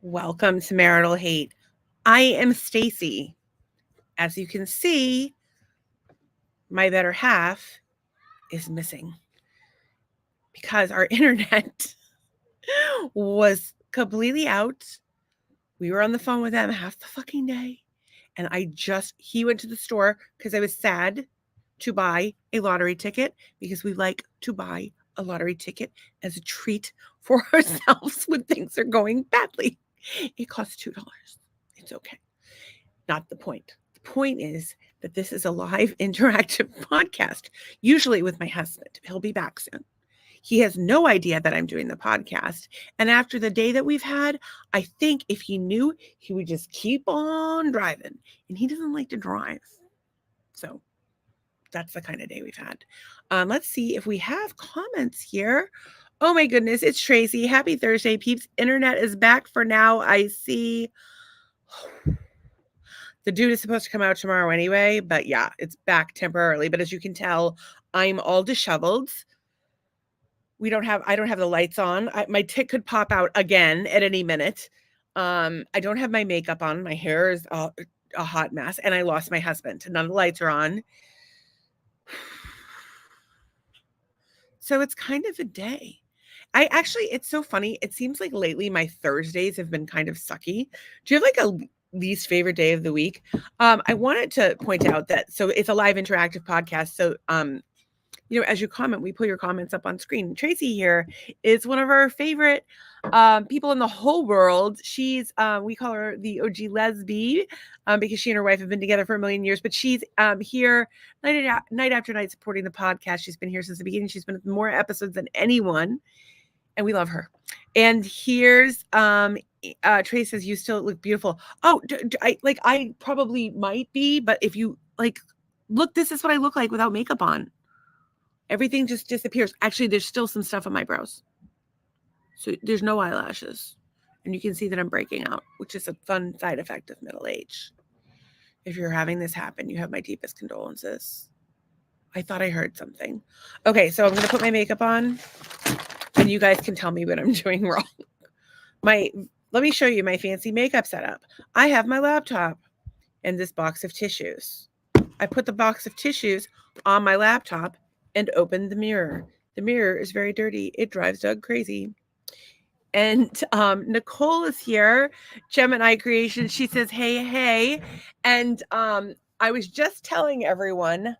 Welcome to Marital Hate. I am Stacy. As you can see, my better half is missing because our internet was completely out. We were on the phone with them half the fucking day. And he went to the store because I was sad to buy a lottery ticket because we like to buy a lottery ticket as a treat for ourselves when things are going badly. It costs $2. It's okay. Not the point. The point is that this is a live interactive podcast, usually with my husband. He'll be back soon. He has no idea that I'm doing the podcast. And after the day that we've had, I think if he knew, he would just keep on driving. And he doesn't like to drive. So that's the kind of day we've had. Let's see if we have comments here. Oh my goodness, it's Tracy. Happy Thursday, peeps. Internet is back for now. I see. The dude is supposed to come out tomorrow anyway, but yeah, it's back temporarily. But as you can tell, I'm all disheveled. I don't have the lights on. My tit could pop out again at any minute. I don't have my makeup on. My hair is a hot mess, and I lost my husband. None of the lights are on. So it's kind of a day. It's so funny. It seems like lately my Thursdays have been kind of sucky. Do you have like a least favorite day of the week? I wanted to point out that, so it's a live interactive podcast. So, as you comment, we pull your comments up on screen. Tracy here is one of our favorite people in the whole world. She's, we call her the OG lesbian because she and her wife have been together for a million years, but she's here night after night supporting the podcast. She's been here since the beginning. She's been in more episodes than anyone, and we love her. And here's Tracy says, you still look beautiful. Oh, I probably might be, but if you look, this is what I look like without makeup on. Everything just disappears. Actually, there's still some stuff on my brows. So there's no eyelashes. And you can see that I'm breaking out, which is a fun side effect of middle age. If you're having this happen, you have my deepest condolences. I thought I heard something. Okay, so I'm going to put my makeup on, and you guys can tell me what I'm doing wrong. Let me show you my fancy makeup setup. I have my laptop and this box of tissues. I put the box of tissues on my laptop and opened the mirror. The mirror is very dirty. It drives Doug crazy. And Nicole is here, Gemini Creation. She says, hey. And I was just telling everyone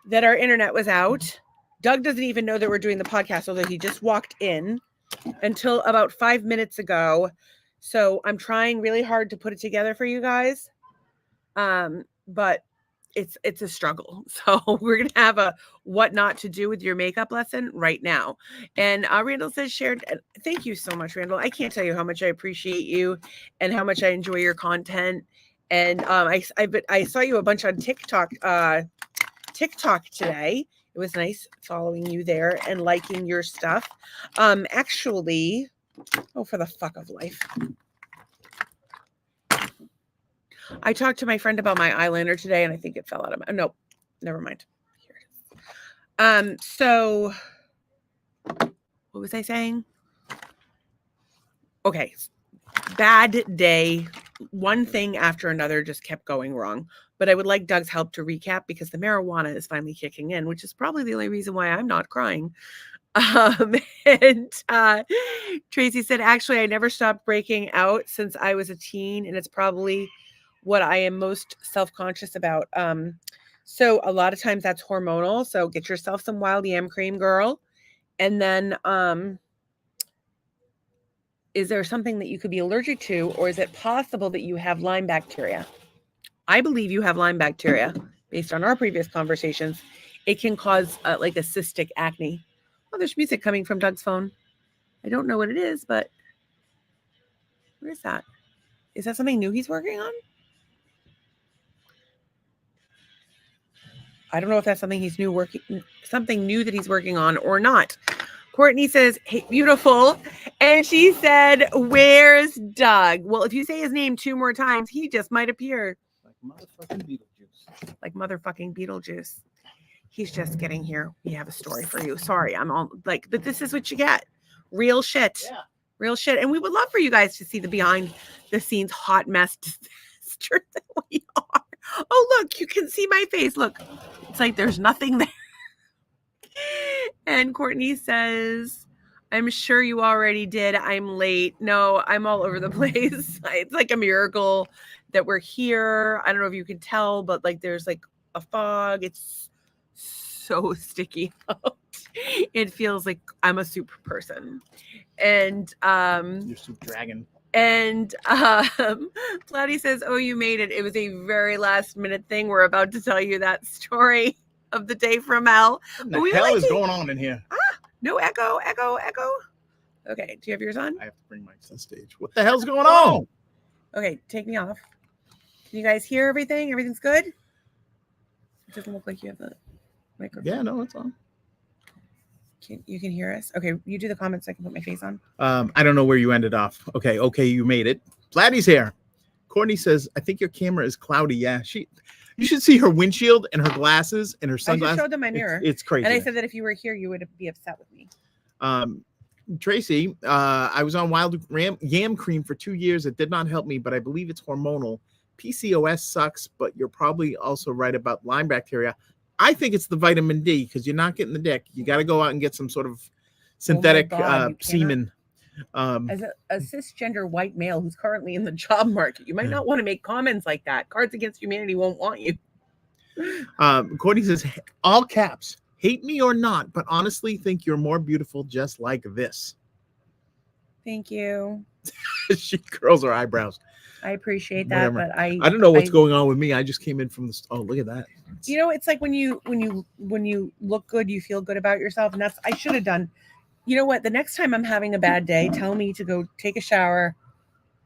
that our internet was out. Doug doesn't even know that we're doing the podcast, although he just walked in until about 5 minutes ago. So I'm trying really hard to put it together for you guys. But it's a struggle. So we're going to have a what not to do with your makeup lesson right now. And Randall says shared. Thank you so much, Randall. I can't tell you how much I appreciate you and how much I enjoy your content. And I saw you a bunch on TikTok today. It was nice following you there and liking your stuff. Actually, for the fuck of life. I talked to my friend about my eyeliner today, and I think it fell out of my... No, never mind. Here it is. So what was I saying? Okay. Bad day. One thing after another just kept going wrong. But I would like Doug's help to recap because the marijuana is finally kicking in, which is probably the only reason why I'm not crying. And Tracy said, actually, I never stopped breaking out since I was a teen, and it's probably what I am most self-conscious about. So a lot of times that's hormonal. So get yourself some wild yam cream, girl. And then is there something that you could be allergic to, or is it possible that you have Lyme bacteria? I believe you have Lyme bacteria based on our previous conversations. It can cause like a cystic acne. Oh, there's music coming from Doug's phone. I don't know what it is, but where is that? Is that something new he's working on? I don't know if that's something something new that he's working on or not. Courtney says, hey, beautiful. And she said, where's Doug? Well, if you say his name 2 more times, he just might appear. Like motherfucking Beetlejuice. He's just getting here. We have a story for you. Sorry, I'm all like, but this is what you get. Real shit. Yeah. Real shit. And we would love for you guys to see the behind the scenes hot mess disaster that we are. Oh, look, you can see my face. Look, it's like there's nothing there. And Courtney says, I'm sure you already did. I'm late. No, I'm all over the place. It's like a miracle that we're here. I don't know if you can tell, but like there's like a fog. It's so sticky out. It feels like I'm a soup person. And Your soup dragon. And Flatty says, oh, you made it. It was a very last minute thing. We're about to tell you that story of the day from hell. What the hell is going on in here? No echo. Okay, do you have yours on? I have to bring Mike to the stage. What the hell's going on? Okay, take me off. Can you guys hear everything? Everything's good? It doesn't look like you have the microphone. Yeah, no, it's on. You can hear us? Okay, you do the comments so I can put my face on. I don't know where you ended off. Okay, you made it. Flatty's here. Courtney says, I think your camera is cloudy. Yeah, you should see her windshield and her glasses and her sunglasses. I just showed them my mirror. It's crazy. And I said that if you were here, you would be upset with me. Tracy, I was on wild yam cream for 2 years. It did not help me, but I believe it's hormonal. PCOS sucks, but you're probably also right about Lyme bacteria. I think it's the vitamin D because you're not getting the dick. You got to go out and get some sort of synthetic semen. As a cisgender white male who's currently in the job market, you might not want to make comments like that. Cards Against Humanity won't want you. Courtney says, all caps, hate me or not, but honestly think you're more beautiful just like this. Thank you. She curls her eyebrows. I appreciate that, Whatever. but I don't know what's going on with me. I just came in from the. Oh, look at that! You know, it's like when you look good, you feel good about yourself, and that's I should have done. You know what? The next time I'm having a bad day, tell me to go take a shower,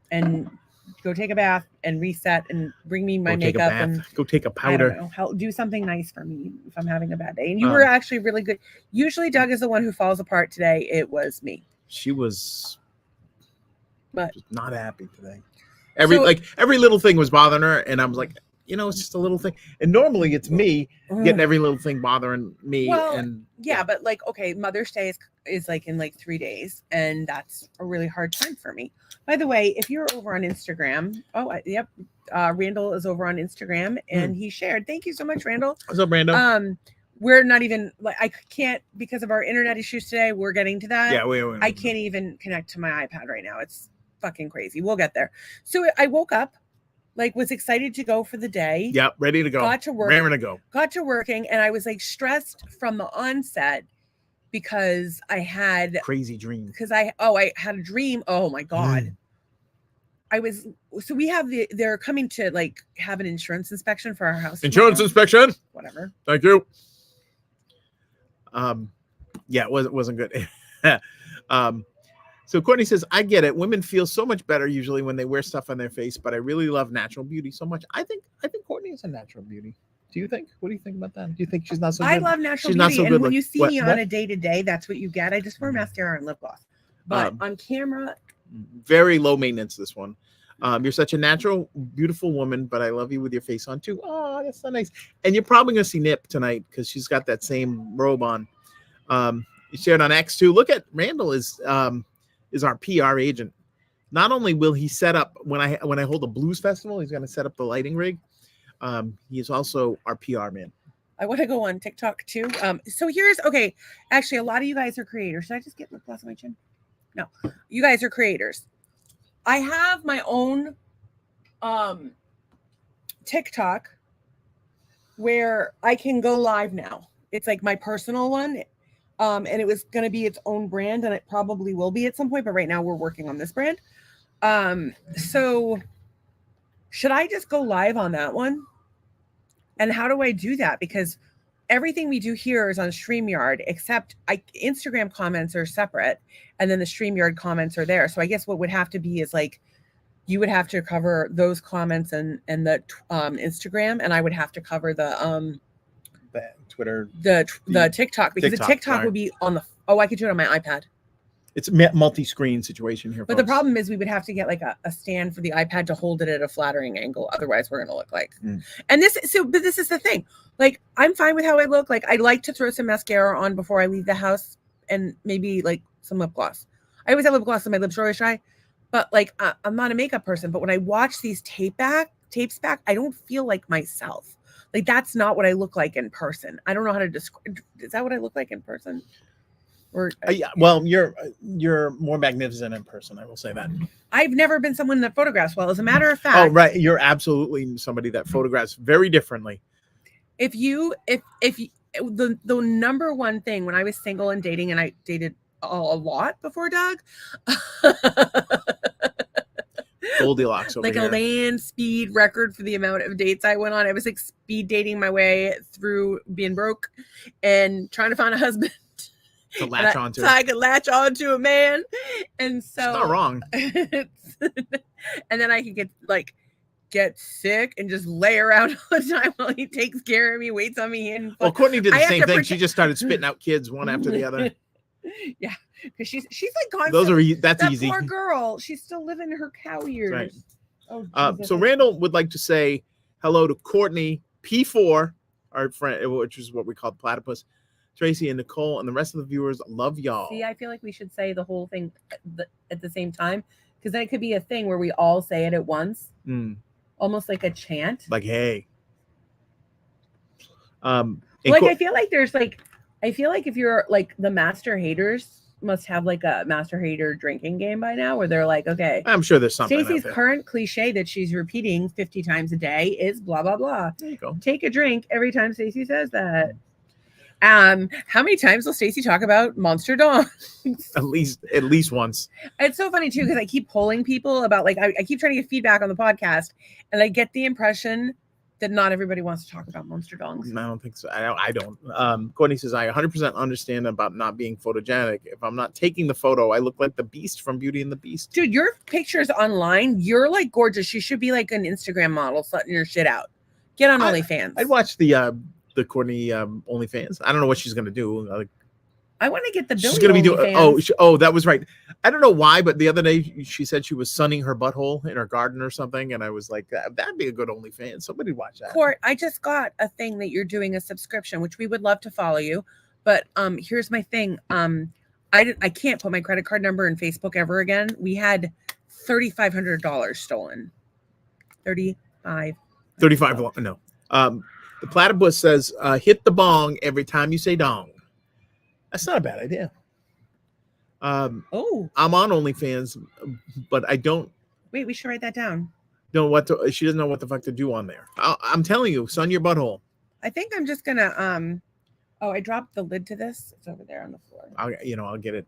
and go take a bath and reset, and bring me my makeup and go take a powder. I don't know, do something nice for me if I'm having a bad day. And you were actually really good. Usually, Doug is the one who falls apart. Today, it was me. She was, but just not happy today. Every little thing was bothering her, and I was like, it's just a little thing. And normally it's me getting every little thing bothering me. Well, and but like, okay, Mother's Day is like in like 3 days, and that's a really hard time for me. By the way, if you're over on Instagram, Randall is over on Instagram, and he shared. Thank you so much, Randall. What's up, Randall? We're not even like I can't because of our internet issues today. We're getting to that. Yeah, I can't even connect to my iPad right now. It's fucking crazy. We'll get there. So I woke up, like was excited to go for the day. Yeah, ready to go. Got to work. Raring to go. Got to working, and I was like stressed from the onset because I had crazy dream. Because I had a dream. Oh my god. They're coming to like have an insurance inspection for our house. Insurance inspection. Whatever. Thank you. It wasn't good. So Courtney says, I get it. Women feel so much better usually when they wear stuff on their face, but I really love natural beauty so much. I think Courtney is a natural beauty. Do you think? What do you think about that? Do you think she's not so good? I love natural beauty. Not so good. And when you see me on a day-to-day, that's what you get. I just wear mascara and lip gloss. But on camera, very low maintenance, this one. You're such a natural, beautiful woman, but I love you with your face on too. Oh, that's so nice. And you're probably going to see Nip tonight because she's got that same robe on. You shared on X too. Look at Randall is our PR agent. Not only will he set up when I hold a blues festival, he's going to set up the lighting rig. He is also our PR man. I want to go on TikTok too. So actually a lot of you guys are creators. Should I just get lip gloss on my chin? No, you guys are creators. I have my own TikTok where I can go live now. It's like my personal one. And it was going to be its own brand, and it probably will be at some point, but right now we're working on this brand. So should I just go live on that one? And how do I do that? Because everything we do here is on StreamYard, except Instagram comments are separate, and then the StreamYard comments are there. So I guess what would have to be is like, you would have to cover those comments and the Instagram, and I would have to cover the Twitter, the TikTok, because the TikTok would be on I could do it on my iPad. It's a multi-screen situation here. But the problem is we would have to get like a stand for the iPad to hold it at a flattering angle. Otherwise we're going to look like, and this is the thing. Like, I'm fine with how I look. Like, I like to throw some mascara on before I leave the house and maybe like some lip gloss. I always have lip gloss, and my lips are always dry. But like, I'm not a makeup person. But when I watch these tapes back, I don't feel like myself. Like that's not what I look like in person. I don't know how to describe. Is that what I look like in person? Or Yeah, well, you're more magnificent in person. I will say that. I've never been someone that photographs well. As a matter of fact, Oh, right, you're absolutely somebody that photographs very differently. if the number one thing when I was single and dating, and I dated a lot before Doug, Goldilocks over like here. a land speed record for the amount of dates I went on. I was like speed dating my way through being broke and trying to find a husband To latch onto. so I could latch onto a man. And so It's not wrong. and then I could get sick and just lay around all the time while he takes care of me, waits on me. And Well, Courtney did I the have same to thing. protect- She just started spitting out kids one after the other. Yeah, because she's like constantly. That's that easy. poor girl. She's still living her cow years. Right. Oh, Jesus. So Randall would like to say hello to Courtney P4, our friend, which is what we call the platypus, Tracy and Nicole, and the rest of the viewers. Love y'all. See, I feel like we should say the whole thing at the same time, because then it could be a thing where we all say it at once, almost like a chant. Like, hey. Like I feel like if you're like the master haters must have like a master hater drinking game by now, where they're like, okay, I'm sure there's something. Stacey's current cliche that she's repeating 50 times a day is blah blah blah. There you go. Take a drink every time Stacey says that. How many times will Stacey talk about Monster Dawn? At least once. It's so funny too, because I keep polling people about like I keep trying to get feedback on the podcast, and I get the impression that not everybody wants to talk about Monster Dongs. I don't think so. I don't. Courtney says, I 100% understand about not being photogenic. If I'm not taking the photo, I look like the Beast from Beauty and the Beast. Dude, your pictures online, you're like gorgeous. You should be like an Instagram model, slutting your shit out. Get on OnlyFans. I'd watch the Courtney OnlyFans. I don't know what she's gonna do. I want to get the Billy. She's gonna be doing. Oh, that was right. I don't know why, but the other day she said she was sunning her butthole in her garden or something, and I was like, that'd be a good OnlyFans. Somebody watch that. Court, I just got a thing that you're doing a subscription, which we would love to follow you. But here's my thing. I can't put my credit card number in Facebook ever again. We had $3,500 stolen. 35. No. The platypus says, hit the bong every time you say dong. That's not a bad idea. I'm on OnlyFans, but I don't. Wait, we should write that down. Know what to, she doesn't know what the fuck to do on there. I'm telling you, sun your butthole. I think I'm just gonna I dropped the lid to this. It's over there on the floor. I'll get it.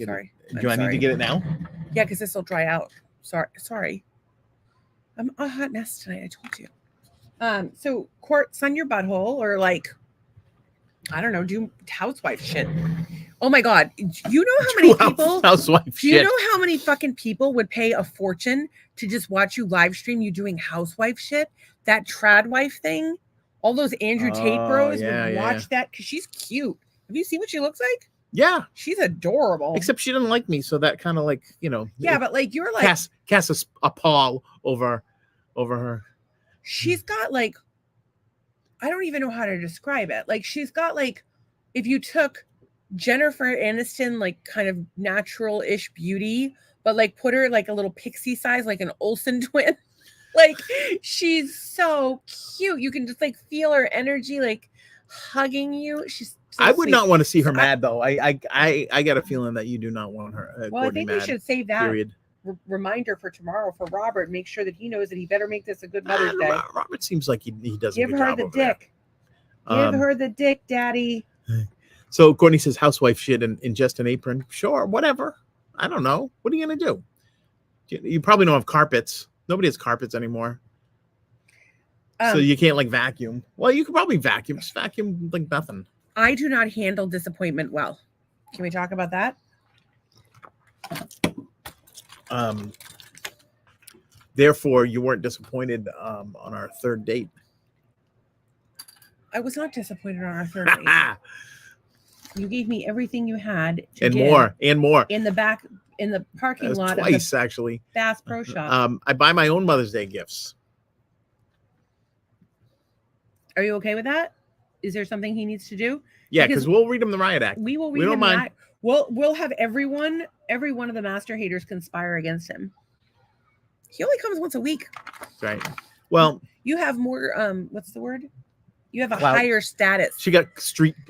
Sorry. Do I need to get it now? Yeah, because this will dry out. Sorry. I'm a hot mess tonight. I told you. So Court, sun your butthole, or like, I don't know, do housewife shit. Oh my God. You know how many people housewife do you know how many fucking people would pay a fortune to just watch you live stream you doing housewife shit? That trad wife thing. All those Andrew Tate bros would watch that because she's cute. Have you seen what she looks like? Yeah. She's adorable. Except she didn't like me, so that kind of like, Yeah, but like you're like cast a pall over her. She's got like, I don't even know how to describe it. Like she's got like, if you took Jennifer Aniston, like kind of natural-ish beauty, but like put her like a little pixie size, like an Olsen twin. Like she's so cute. You can just like feel her energy, like hugging you. She's so I would sweet. not want to see her mad though. I got a feeling that you do not want her. Well, I think we should save that period. Reminder for tomorrow for Robert. Make sure that he knows that he better make this a good Mother's Day. Robert seems like he does. Give her the dick. Give her the dick, Daddy. So Courtney says housewife shit in just an apron. Sure, whatever. I don't know. What are you gonna do? You probably don't have carpets. Nobody has carpets anymore. So you can't like vacuum. Well, you could probably vacuum. Just vacuum like nothing. I do not handle disappointment well. Can we talk about that? Therefore, you weren't disappointed on our third date. I was not disappointed on our third date. You gave me everything you had and more in the parking lot twice of the actually Bass Pro Shop. I buy my own Mother's Day gifts. Are you okay with that? Is there something he needs to do? Yeah, because we'll read him the riot act. We will read him that. We'll have every one of the master haters conspire against him. He only comes once a week. Right. Well, you have more. What's the word? You have a Clout. higher status. She got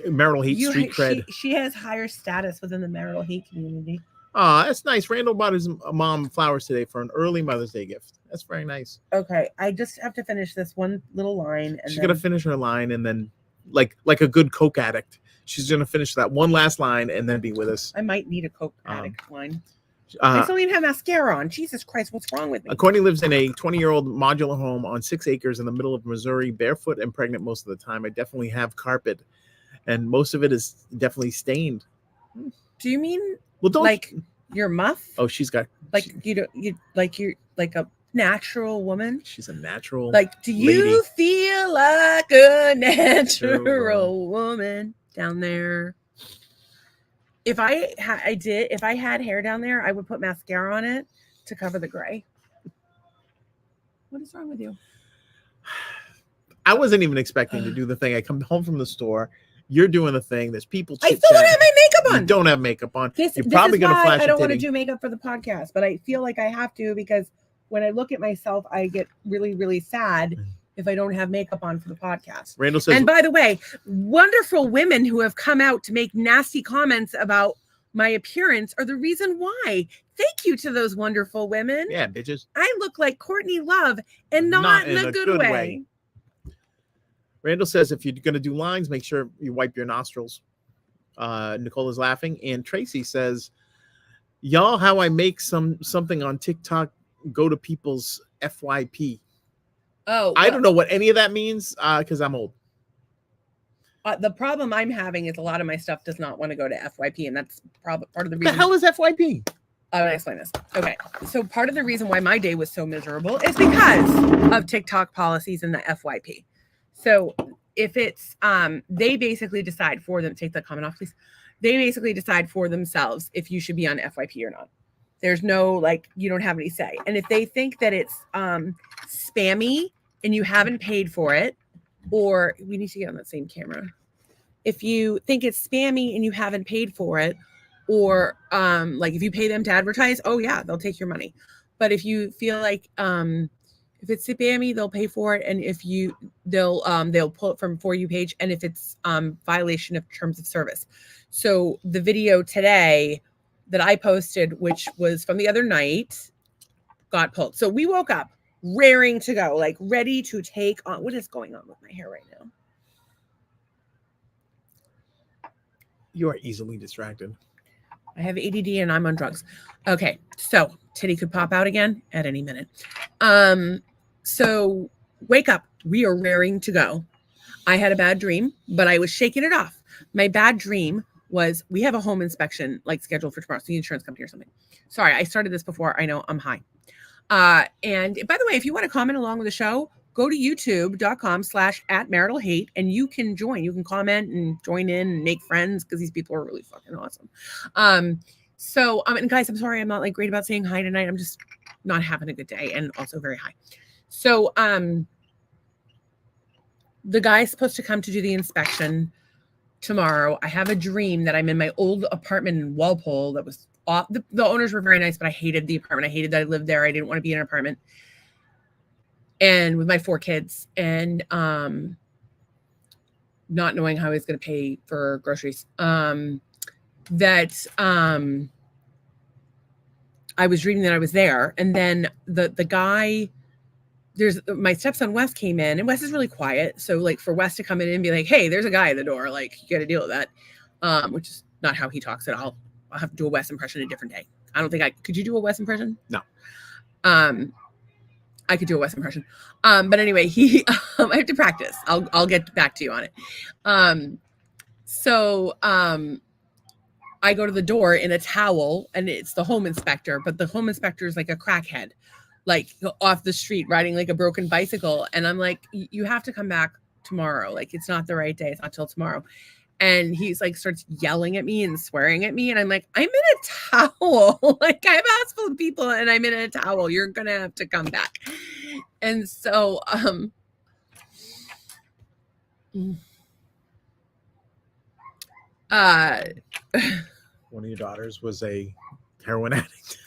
marital hate, street cred. She has higher status within the marital hate community. Oh, that's nice. Randall bought his mom flowers today for an early Mother's Day gift. That's very nice. Okay, I just have to finish this one little line. And she's gonna finish her line, and then, like a good Coke addict, she's gonna finish that one last line and then be with us. I might need a Coke addict line. I still even have mascara on. Jesus Christ, what's wrong with me? Courtney lives in a 20-year-old modular home on 6 acres in the middle of Missouri, barefoot and pregnant most of the time. I definitely have carpet, and most of it is definitely stained. Do you mean don't like your muff? Oh, she's got you're like a natural woman. She's a natural. Like, do you lady. feel like a natural woman down there? If I had hair down there, I would put mascara on it to cover the gray. What is wrong with you? I wasn't even expecting to do the thing. I come home from the store. You're doing the thing. There's people. I still don't have my makeup on. You don't have makeup on. You're probably going to flash. I don't want to do makeup for the podcast, but I feel like I have to because when I look at myself, I get really, really sad if I don't have makeup on for the podcast. Randall says, and by the way, wonderful women who have come out to make nasty comments about my appearance are the reason why. Thank you to those wonderful women. Yeah, bitches. I look like Courtney Love and not in a good way. Randall says, if you're going to do lines, make sure you wipe your nostrils. Nicole is laughing. And Tracy says, y'all, how I make something on TikTok go to people's FYP. Oh, I don't know what any of that means because I'm old. The problem I'm having is a lot of my stuff does not want to go to FYP, and that's part of the reason. The hell is FYP? I'm going to explain this. Okay, so part of the reason why my day was so miserable is because of TikTok policies and the FYP. So if it's, they basically decide for them, take that comment off, please. They basically decide for themselves if you should be on FYP or not. There's no, like, you don't have any say. And if they think that it's spammy and you haven't paid for it, or we need to get on that same camera. If you think it's spammy and you haven't paid for it, or like if you pay them to advertise, oh yeah, they'll take your money. But if you feel like if it's spammy, they'll pay for it, and if you they'll pull it from For You page, and if it's violation of terms of service. So the video today that I posted, which was from the other night, got pulled. So we woke up raring to go, like ready to take on. What is going on with my hair right now? You are easily distracted. I have ADD and I'm on drugs. Okay, so titty could pop out again at any minute. So wake up. We are raring to go. I had a bad dream, but I was shaking it off. My bad dream was we have a home inspection like scheduled for tomorrow. So the insurance company or something. Sorry, I started this before. I know I'm high. And by the way, if you want to comment along with the show, go to youtube.com/@maritalhate and you can join. You can comment and join in and make friends because these people are really fucking awesome. And guys, I'm sorry I'm not like great about saying hi tonight. I'm just not having a good day and also very high. So the guy's supposed to come to do the inspection tomorrow. I have a dream that I'm in my old apartment in Walpole that was off. The owners were very nice, but I hated the apartment. I hated that I lived there. I didn't want to be in an apartment. And with my 4 kids and not knowing how I was going to pay for groceries, I was dreaming that I was there. And then the guy, my stepson Wes came in, and Wes is really quiet. So like for Wes to come in and be like, hey, there's a guy at the door, like you got to deal with that. Which is not how he talks at all. I'll have to do a Wes impression a different day. I don't think could you do a Wes impression? No. I could do a Wes impression. But anyway, I have to practice. I'll get back to you on it. I go to the door in a towel and it's the home inspector, but the home inspector is like a crackhead, like off the street riding like a broken bicycle. And I'm like, you have to come back tomorrow. Like, it's not the right day. It's not till tomorrow. And he's like, starts yelling at me and swearing at me. And I'm like, I'm in a towel. Like, I have a house full of people and I'm in a towel. You're going to have to come back. And so, one of your daughters was a heroin addict.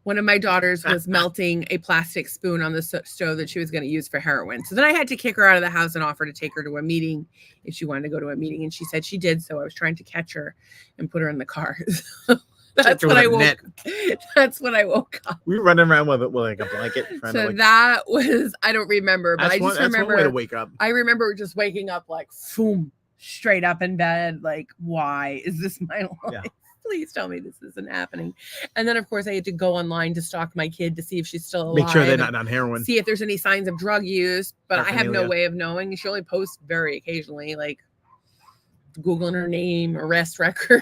One of my daughters was melting a plastic spoon on the stove that she was going to use for heroin. So then I had to kick her out of the house and offer to take her to a meeting if she wanted to go to a meeting. And she said she did. So I was trying to catch her and put her in the car. That's when I woke. That's when I woke up. We were running around with like a blanket. So that was, I don't remember, but I just remember. That's one way to wake up. I remember just waking up like, boom, straight up in bed. Like, why is this my life? Yeah. Please tell me this isn't happening. And then, of course, I had to go online to stalk my kid to see if she's still alive. Make sure they're not on heroin. See if there's any signs of drug use. But I have no Paraphernalia. way of knowing. She only posts very occasionally, like Googling her name, arrest record.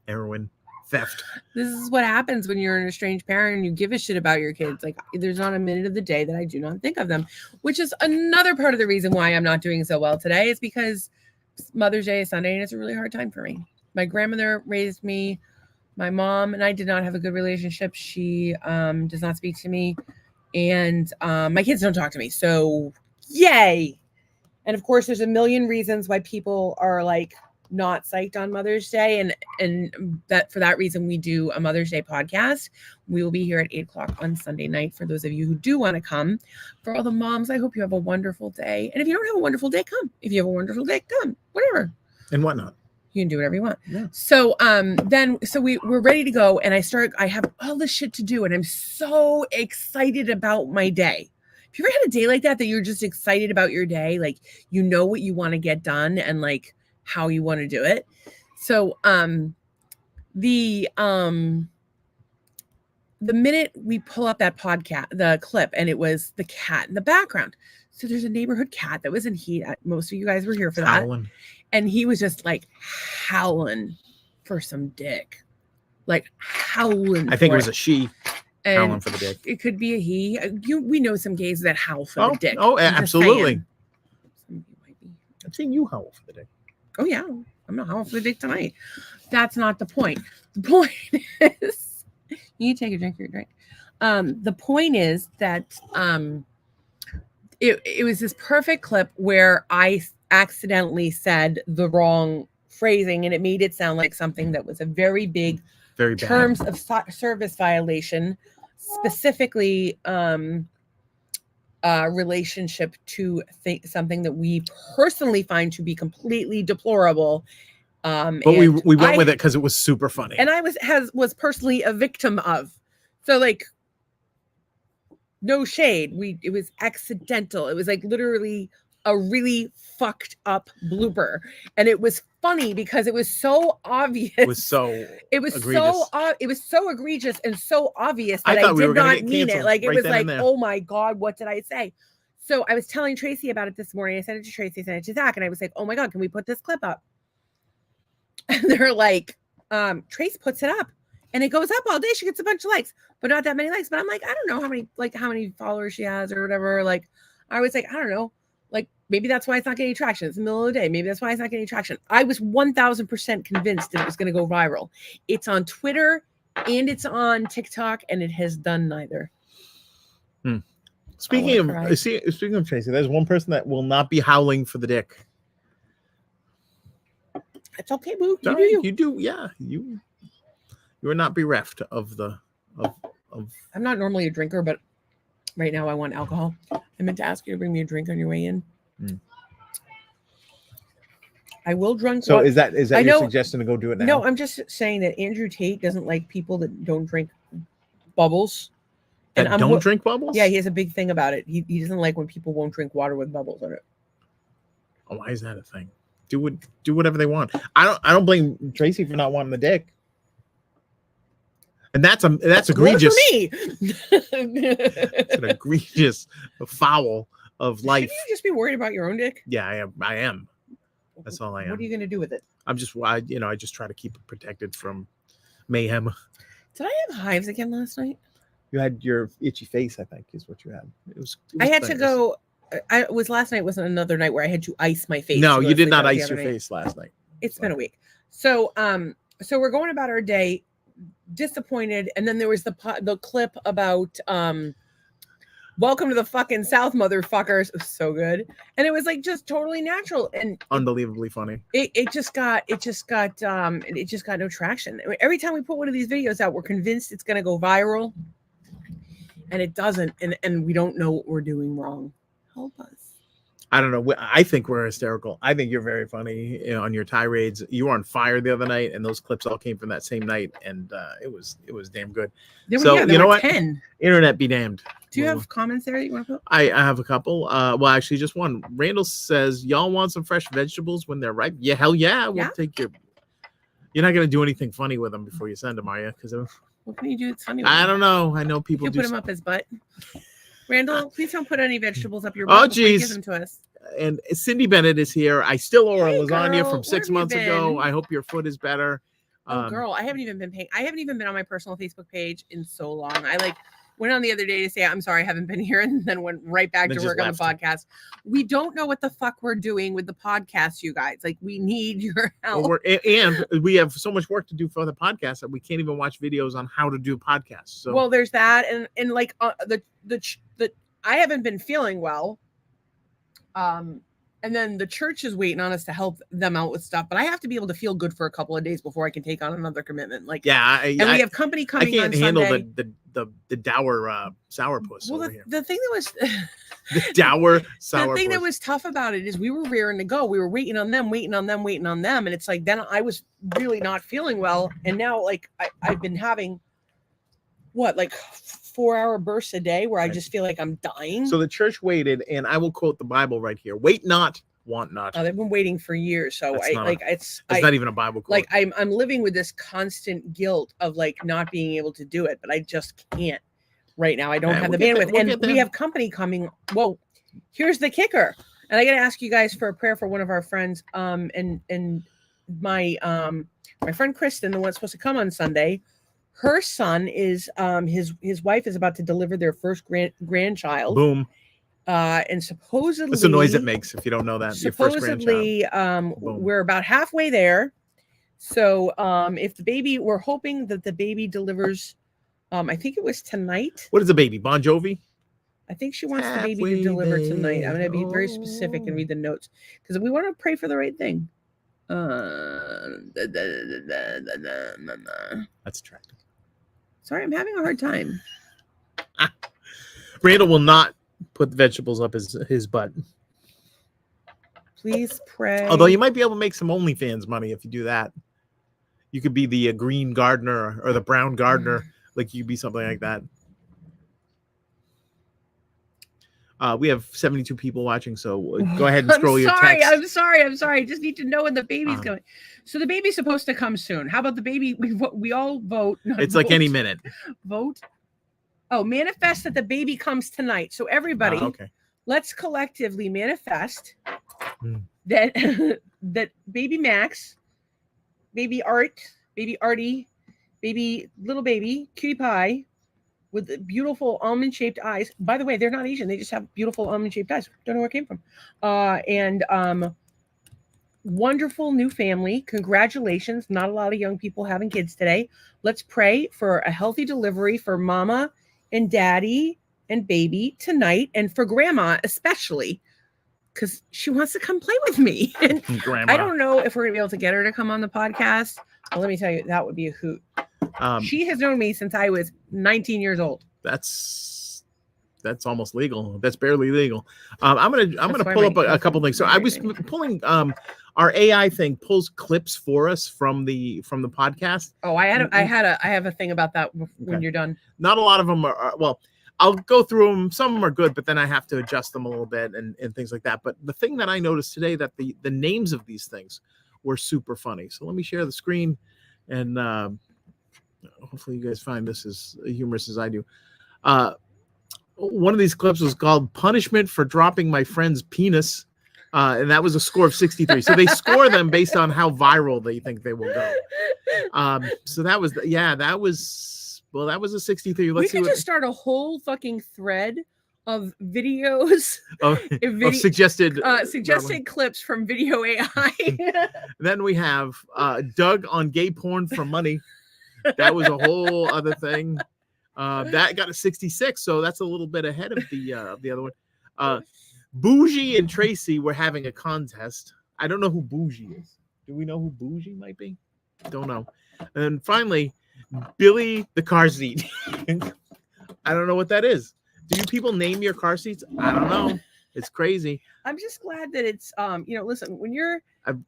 Heroin, theft. This is what happens when you're an estranged parent and you give a shit about your kids. Like, there's not a minute of the day that I do not think of them, which is another part of the reason why I'm not doing so well today, is because Mother's Day is Sunday and it's a really hard time for me. My grandmother raised me. My mom and I did not have a good relationship. She does not speak to me. And my kids don't talk to me. So yay. And of course, there's a million reasons why people are like not psyched on Mother's Day. And that for that reason, we do a Mother's Day podcast. We will be here at 8:00 on Sunday night. For those of you who do want to come. For all the moms, I hope you have a wonderful day. And if you don't have a wonderful day, come. If you have a wonderful day, come. Whatever. And whatnot. You can do whatever you want. Yeah. So so we're ready to go, and I have all this shit to do, and I'm so excited about my day. Have you ever had a day like that you're just excited about your day? Like, you know what you want to get done and like how you want to do it. So the minute we pull up that podcast, the clip, and it was the cat in the background. So there's a neighborhood cat that was in heat. Most of you guys were here for that. Howling. And he was just like howling for some dick, like howling. I think it was a she and howling for the dick. It could be a he. We know some gays that howl for the dick. Oh, I'm just absolutely. saying. Some of you might be. I've seen you howl for the dick. Oh yeah, I'm not howling for the dick tonight. That's not the point. The point is, you take a drink of your drink. The point is that it was this perfect clip where I accidentally said the wrong phrasing, and it made it sound like something that was a very big Very bad. terms of service violation, specifically relationship to something that we personally find to be completely deplorable. But we went with it because it was super funny. And I was personally a victim of. So like, no shade. It was accidental. It was like literally a really fucked up blooper, and it was funny because it was so obvious. It was so egregious and so obvious that I did not mean it. Like, it was like, oh my God, what did I say? So I was telling Tracy about it this morning. I sent it to Tracy, sent it to Zach, and I was like, oh my God, can we put this clip up? And they're like, Trace puts it up and it goes up all day. She gets a bunch of likes, but not that many likes. But I'm like, I don't know how many followers she has or whatever. Like, I was like, I don't know. Like, maybe that's why it's not getting traction. It's the middle of the day. Maybe that's why it's not getting traction. I was 1000% convinced that it was going to go viral. It's on Twitter and it's on TikTok, and it has done neither. Speaking of Tracy, there's one person that will not be howling for the dick. It's okay, boo. You do. Yeah. You are not bereft of the of. I'm not normally a drinker, but right now I want alcohol. I meant to ask you to bring me a drink on your way in. I will drink. So is that your suggestion to go do it now? No, I'm just saying that Andrew Tate doesn't like people that don't drink bubbles. Don't drink bubbles? Yeah, he has a big thing about it. He doesn't like when people won't drink water with bubbles in it. Oh, why is that a thing? Do whatever they want. I don't blame Tracy for not wanting the dick. And that's egregious. For me. It's an egregious foul of life. Shouldn't you just be worried about your own dick? Yeah, I am. That's all I am. What are you going to do with it? I just try to keep it protected from mayhem. Did I have hives again last night? You had your itchy face, I think, is what you had. It was I had to go. Last night wasn't another night where I had to ice my face. No, you did not ice your face last night. It's been a week. So we're going about our day disappointed, and then there was the clip about welcome to the fucking South, motherfuckers. It was so good. And it was like just totally natural. And Unbelievably funny. it just got no traction. I mean, every time we put one of these videos out, we're convinced it's gonna go viral. And it doesn't, and we don't know what we're doing wrong. Help us. I don't know. I think we're hysterical. I think you're very funny on your tirades. You were on fire the other night, and those clips all came from that same night, and it was damn good. There you know what? 10. Internet be damned. Do you have comments there that you want to put? I have a couple. Well, actually, just one. Randall says, "Y'all want some fresh vegetables when they're ripe?" Yeah, hell yeah. We'll take your. You're not gonna do anything funny with them before you send them, are you? Because what can you do? It's funny. I don't know. I know people you do. Put him up his butt. Randall, please don't put any vegetables up your butt. Oh, geez. Give them to us. And Cindy Bennett is here. I still owe her lasagna from 6 months ago. I hope your foot is better. Oh, girl, I haven't even been on my personal Facebook page in so long. I went on the other day to say, I'm sorry, I haven't been here, and then went right back to work on the podcast. We don't know what the fuck we're doing with the podcast, you guys. We need your help. And we have so much work to do for the podcast that we can't even watch videos on how to do podcasts. So. Well, there's that, and I haven't been feeling well. And then the church is waiting on us to help them out with stuff, but I have to be able to feel good for a couple of days before I can take on another commitment. We have company coming on Sunday. I can't handle the dour sourpuss over here. The thing that was the dour sourpuss. The thing that was tough about it is we were rearing to go. We were waiting on them, and it's then I was really not feeling well, and now I've been having 4-hour bursts a day where I just feel like I'm dying. So the church waited, and I will quote the Bible right here: "Wait not, want not." They've been waiting for years, so it's not even a Bible quote. I'm living with this constant guilt of not being able to do it, but I just can't right now. I don't have the bandwidth, and we have company coming. Well, here's the kicker, and I got to ask you guys for a prayer for one of our friends, and my friend Kristen, the one supposed to come on Sunday. Her son is his wife is about to deliver their first grandchild. Boom. And supposedly that's the noise it makes if you don't know that. Supposedly, we're about halfway there. So if the baby, we're hoping that the baby delivers. I think it was tonight. What is the baby? Bon Jovi? I think she wants the baby to deliver tonight. I'm going to be very specific and read the notes because we want to pray for the right thing. That's attractive. Sorry, I'm having a hard time. Randall will not put the vegetables up his butt. Please pray. Although you might be able to make some OnlyFans money if you do that. You could be the green gardener or the brown gardener. You be something like that. We have 72 people watching, so go ahead and scroll your text. I'm sorry. I just need to know when the baby's coming. So the baby's supposed to come soon. How about the baby? We all vote. It's vote. Any minute. Vote. Oh, manifest that the baby comes tonight. So everybody, let's collectively manifest that that baby Max, baby Art, baby Artie, little baby Cutie Pie, with the beautiful almond-shaped eyes. By the way, they're not Asian. They just have beautiful almond-shaped eyes. Don't know where it came from. And wonderful new family. Congratulations. Not a lot of young people having kids today. Let's pray for a healthy delivery for mama and daddy and baby tonight, and for grandma especially, because she wants to come play with me. And grandma. I don't know if we're going to be able to get her to come on the podcast. But let me tell you, that would be a hoot. She has known me since I was 19 years old. That's almost legal. That's barely legal. I'm gonna pull up a couple things. So I was pulling our AI thing pulls clips for us from the podcast. Oh, I have a thing about that when you're done. Not a lot of them are well. I'll go through them. Some of them are good, but then I have to adjust them a little bit and things like that. But the thing that I noticed today, that the names of these things were super funny. So let me share the screen, and hopefully you guys find this as humorous as I do. One of these clips was called "Punishment for Dropping My Friend's Penis," and that was a score of 63. So they score them based on how viral they think they will go. So that was that was a 63. We could just start a whole fucking thread of videos of suggested clips from Video AI. Then we have Doug on gay porn for money. That was a whole other thing. That got a 66, so that's a little bit ahead of the other one. Bougie and Tracy were having a contest. I don't know who Bougie is. Do we know who Bougie might be? Don't know. And then finally, Billy the car seat. I don't know what that is. Do you people name your car seats? I don't know. It's crazy. I'm just glad that it's listen, when you're go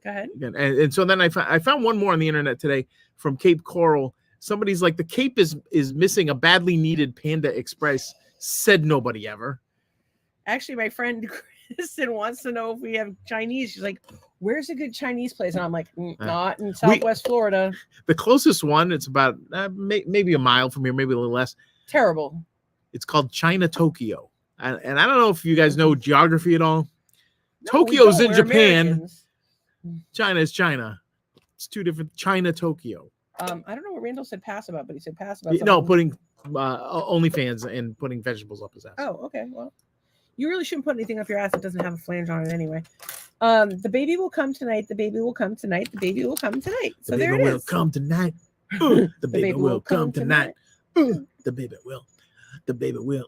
ahead. And so then I found one more on the internet today from Cape Coral. Somebody's like, the Cape is missing a badly needed Panda Express. Said nobody ever. Actually, my friend Kristen wants to know if we have Chinese. She's like, where's a good Chinese place? And I'm like, not in Southwest Florida. The closest one, it's about maybe a mile from here, maybe a little less. Terrible. It's called China Tokyo. And I don't know if you guys know geography at all. No, Tokyo's in We're Japan. Americans. China is China. It's two different. China Tokyo. I don't know what Randall said pass about, but he said pass about. No, putting OnlyFans and putting vegetables up his ass. Oh, okay. Well, you really shouldn't put anything up your ass that doesn't have a flange on it anyway. The baby will come tonight. The baby will come tonight. The baby will come tonight. So there it is. The baby will come tonight. The baby will come tonight. The baby will. The baby will.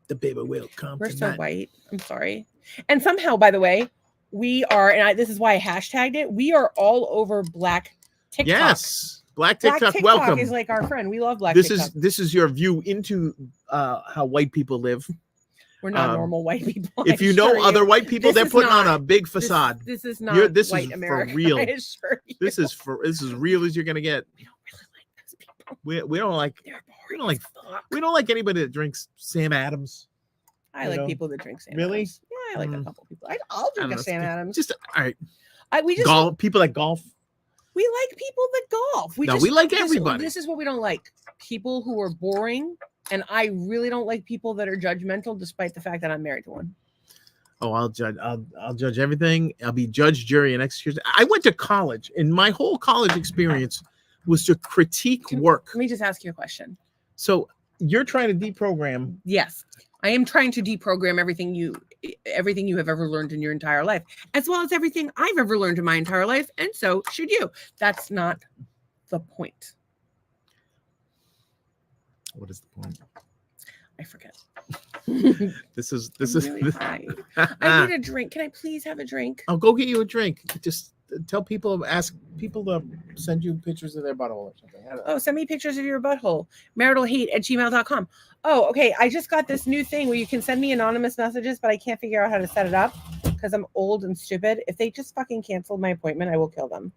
The baby will come We're tonight. so white. I'm sorry. And somehow, by the way, we are, and this is why I hashtagged it. We are all over Black TikTok. Yes. Black Black TikTok, TikTok welcome. is like our friend. We love Black This TikTok. this is your view into how white people live. We're not normal white people. If you know other white people, they're putting on a big facade. This is not this white is America. for real. I assure you. This is real as you're gonna get. We don't really like those people. We don't like They're we boring don't like as fuck. we don't like anybody that drinks Sam Adams. I like people that drink Sam Really? Adams. Yeah, I like a couple people. I'll drink a Sam Adams. Just all right. We just Golf people that golf. we like people that golf. We like everybody. This is what we don't like. People who are boring, and I really don't like people that are judgmental, despite the fact that I'm married to one. Oh, I'll judge. I'll judge everything. I'll be judge, jury, and executioner. I went to college, and my whole college experience was to critique work. Let me just ask you a question. So you're trying to deprogram. Yes, I am trying to deprogram everything you have ever learned in your entire life, as well as everything I've ever learned in my entire life, and so should you. That's not the point. What is the point? I forget. This is really tired. I need a drink. Can I please have a drink? I'll go get you a drink. Just tell people, ask people to send you pictures of their butthole or something. Oh, send me pictures of your butthole. maritalhate@gmail.com. Oh, okay. I just got this new thing where you can send me anonymous messages, but I can't figure out how to set it up because I'm old and stupid. If they just fucking canceled my appointment, I will kill them.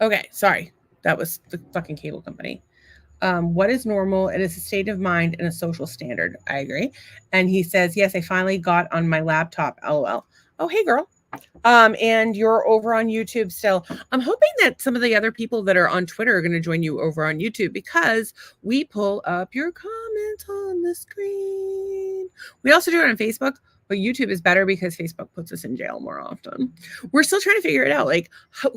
Okay, sorry. That was the fucking cable company. What is normal? It is a state of mind and a social standard. I agree. And he says, yes, I finally got on my laptop. LOL. Oh, hey, girl. And you're over on YouTube still. I'm hoping that some of the other people that are on Twitter are going to join you over on YouTube because we pull up your comment on the screen. We also do it on Facebook, but YouTube is better because Facebook puts us in jail more often. We're still trying to figure it out. Like,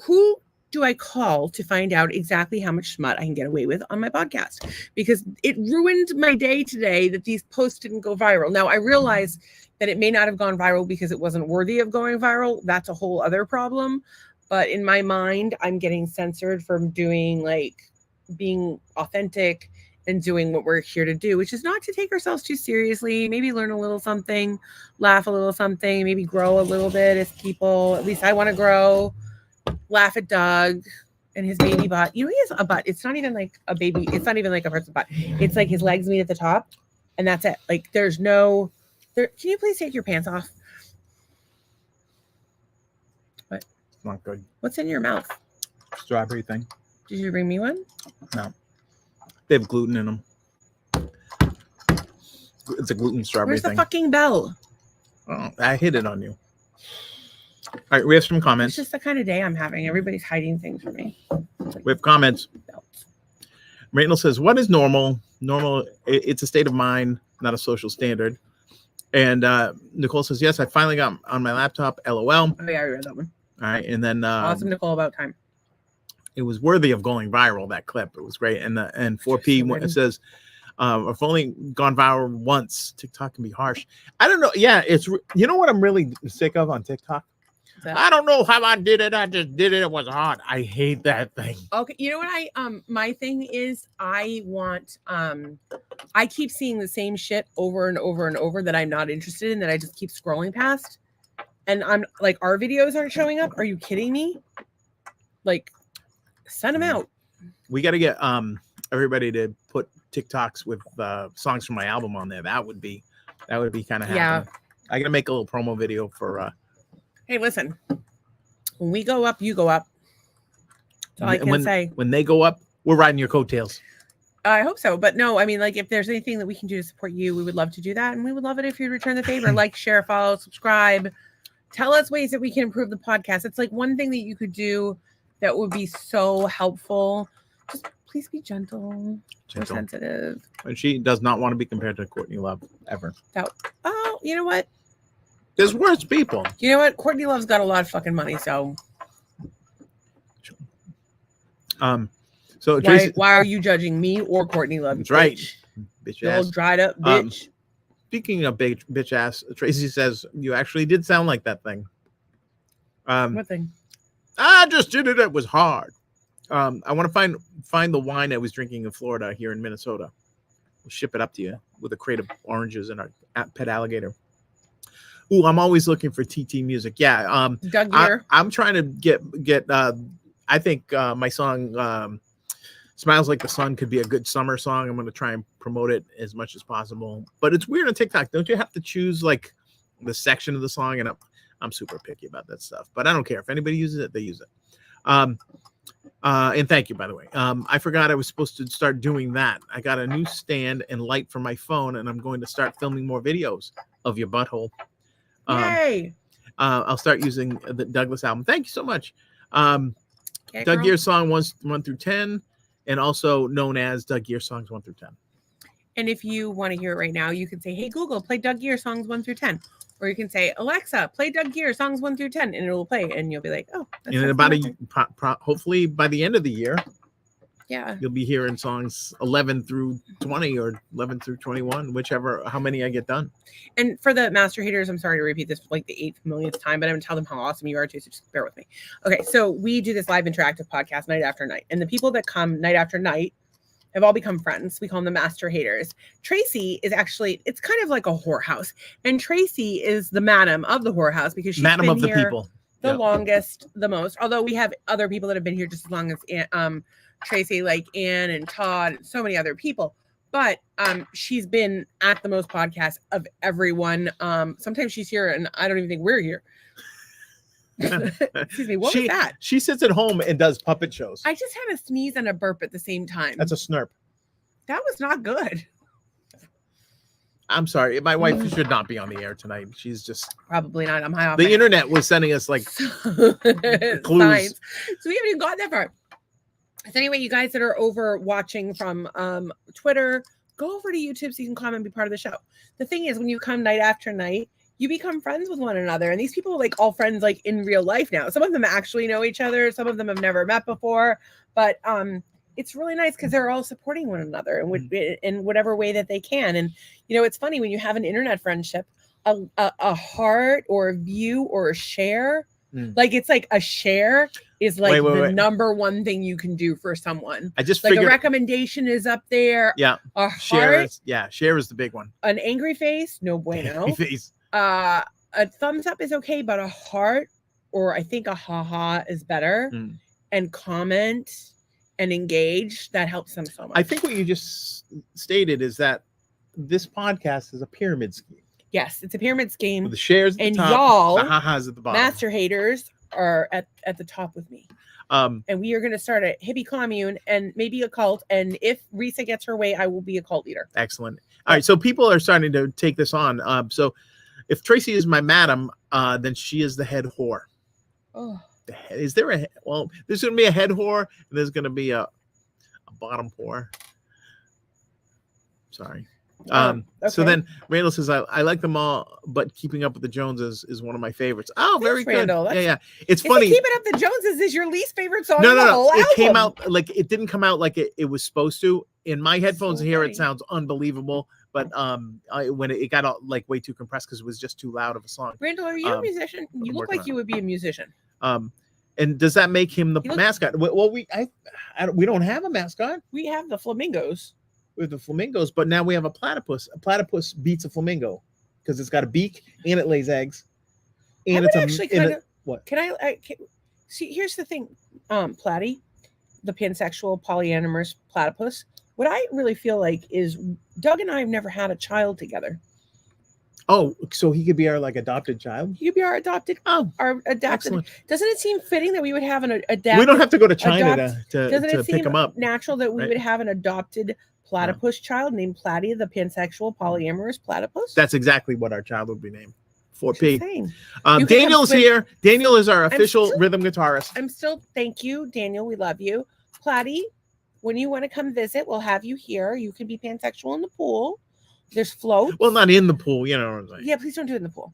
who do I call to find out exactly how much smut I can get away with on my podcast? Because it ruined my day today that these posts didn't go viral. Now, I realize that it may not have gone viral because it wasn't worthy of going viral. That's a whole other problem. But in my mind, I'm getting censored from doing, like, being authentic and doing what we're here to do, which is not to take ourselves too seriously, maybe learn a little something, laugh a little something, maybe grow a little bit as people. At least I want to grow. Laugh at Doug and his baby butt. You know, he has a butt. It's not even like a baby. It's not even like a person's butt. It's like his legs meet at the top, and that's it. Like there's no. Can you please take your pants off? What? It's not good. What's in your mouth? Strawberry thing. Did you bring me one? No. They have gluten in them. It's a gluten strawberry Where's the thing. fucking bell? Oh, I hit it on you. All right, we have some comments. It's just the kind of day I'm having. Everybody's hiding things from me. We have comments. Belts. Randall says, what is normal? Normal, it's a state of mind, not a social standard. And Nicole says, yes, I finally got on my laptop. LOL. Oh, yeah, I read that one. All right. And then Awesome, Nicole, about time. it was worthy of going viral, that clip. It was great. And 4P says, I've only gone viral once. TikTok can be harsh. I don't know. Yeah, you know what I'm really sick of on TikTok? that? I don't know how I did it. I just did it. It was hard. I hate that thing. Okay, you know what my thing is I want I keep seeing the same shit over and over and over that I'm not interested in, that I just keep scrolling past. And I'm like, our videos aren't showing up. Are you kidding me? Like, send them out. We got to get everybody to put TikToks with songs from my album on there. That would be kind of happening. Yeah. I got to make a little promo video for Hey, listen. When we go up, you go up. That's all I can say. When they go up, we're riding your coattails. I hope so. But no, I mean, like, if there's anything that we can do to support you, we would love to do that. And we would love it if you'd return the favor. Like, share, follow, subscribe. Tell us ways that we can improve the podcast. It's like one thing that you could do that would be so helpful. Just please be gentle. Or sensitive. And she does not want to be compared to Courtney Love ever. Oh, you know what? There's worse people. You know what? Courtney Love's got a lot of fucking money, so. So Tracy, why are you judging me or Courtney Love? That's right. Bitch you ass. old dried up bitch. Speaking of bitch ass, Tracy says you actually did sound like that thing. What thing? I just did it. It was hard. I want to find the wine I was drinking in Florida here in Minnesota. We'll ship it up to you with a crate of oranges and our pet alligator. Ooh, I'm always looking for TT music. Yeah. Doug Gear. I'm trying to get. I think my song "Smiles Like the Sun" could be a good summer song. I'm going to try and promote it as much as possible. But it's weird on TikTok. Don't you have to choose like the section of the song? And I'm super picky about that stuff. But I don't care if anybody uses it, they use it. And thank you, by the way. I forgot I was supposed to start doing that. I got a new stand and light for my phone, and I'm going to start filming more videos of your butthole. Yay! I'll start using the Douglas album. Thank you so much. Okay, Doug Gear song 1 through 10, and also known as Doug Gear songs 1 through 10. And if you want to hear it right now, you can say, "Hey Google, play Doug Gear songs 1 through 10," or you can say, "Alexa, play Doug Gear songs 1 through 10," and it will play, and you'll be like, "Oh." And in about hopefully by the end of the year, yeah, you'll be hearing songs 11 through 20 or 11 through 21, whichever, how many I get done. And for the master haters, I'm sorry to repeat this for like the 8th millionth time, but I'm gonna tell them how awesome you are too. So just bear with me. Okay, so we do this live interactive podcast night after night, and the people that come night after night have all become friends. We call them the master haters. Tracy is actually, it's kind of like a whorehouse, and Tracy is the madam of the whorehouse because she's madam been of the here people, the longest, the most. Although we have other people that have been here just as long as Tracy, like Ann and Todd, and so many other people. But she's been at the most podcasts of everyone. Sometimes she's here and I don't even think we're here. Excuse me, what was that? She sits at home and does puppet shows. I just had a sneeze and a burp at the same time. That's a snurp. That was not good. I'm sorry. My wife should not be on the air tonight. She's just probably not. I'm high off. The internet was sending us like clues. Signs. So we haven't even gotten that far. So anyway, you guys that are over watching from Twitter, go over to YouTube so you can comment and be part of the show. The thing is, when you come night after night, you become friends with one another. And these people are like all friends like in real life now. Some of them actually know each other. Some of them have never met before. But it's really nice because they're all supporting one another in whatever way that they can. And, you know, it's funny when you have an internet friendship, a heart or a view or a share, like it's like a share is like the number one thing you can do for someone. I just like figured a recommendation is up there. Yeah. A share heart. Share is the big one. An angry face, no bueno. Angry face. A thumbs up is okay, but a heart or I think a haha is better. And comment and engage, that helps them so much. I think what you just stated is that this podcast is a pyramid scheme. Yes, it's a pyramid scheme. With the shares at and the top, y'all, the ha-has at the bottom. Master haters are at the top with me. And we are going to start a hippie commune and maybe a cult. And if Risa gets her way, I will be a cult leader. Excellent. All right, so people are starting to take this on. So if Tracy is my madam, then she is the head whore. Oh. Is there a there's going to be a head whore and there's going to be a bottom whore. Sorry. Okay. So then Randall says, I like them all, but Keeping Up with the Joneses is one of my favorites. Oh, very good. Randall. Yeah. It's funny. Keeping Up with the Joneses is your least favorite song. No. It came out like it didn't come out like it was supposed to. In my headphones here, it sounds unbelievable, but when it got like way too compressed because it was just too loud of a song. Randall, are you a musician? You look working like on you would be a musician. And does that make him the He looks- mascot? Well, we don't have a mascot. We have the flamingos. With the flamingos, but now we have a platypus. A platypus beats a flamingo because it's got a beak and it lays eggs. And I it's would actually kind of. what? Can I see? Here's the thing, Platy, the pansexual polyamorous platypus. What I really feel like is Doug and I have never had a child together. Oh, so he could be our like adopted child. He could be our adopted. Oh, Our adopted. excellent. Doesn't it seem fitting that we would have an adopted? We don't have to go to China Doesn't to it pick seem him up. natural that we right? would have an adopted platypus child named Platy, the pansexual polyamorous platypus? That's exactly what our child would be named. Just 4P. saying. You could Daniel's have- here. Daniel is our official still- rhythm guitarist. I'm still. Thank you, Daniel. We love you, Platy. When you want to come visit, we'll have you here. You can be pansexual in the pool. There's floats. Well, not in the pool, you know what I'm saying. Yeah, please don't do it in the pool.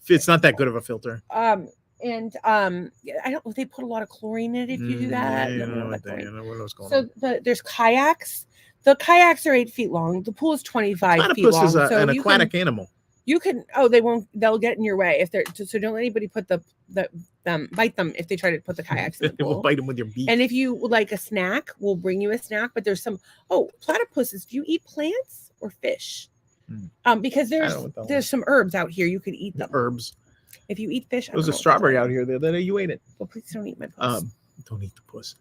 It's not that good of a filter. And I don't. They put a lot of chlorine in it if you do that. Yeah, I don't know what about chlorine. I know what's going So on. there's kayaks. The kayaks are 8 feet long. The pool is 25 feet Platypus long. is So an you aquatic animal. You can. Oh, they won't. They'll get in your way if they're. So don't let anybody put bite them if they try to put the kayaks in the It will pool. bite him with your beak. And if you would like a snack, we'll bring you a snack. But there's some. Oh, platypuses. Do you eat plants or fish? Because I don't know what that there's some herbs out here. You could eat them. Herbs. If you eat fish, There was a strawberry out here the other day. You ate it. Well, please don't eat my puss. Don't eat the puss.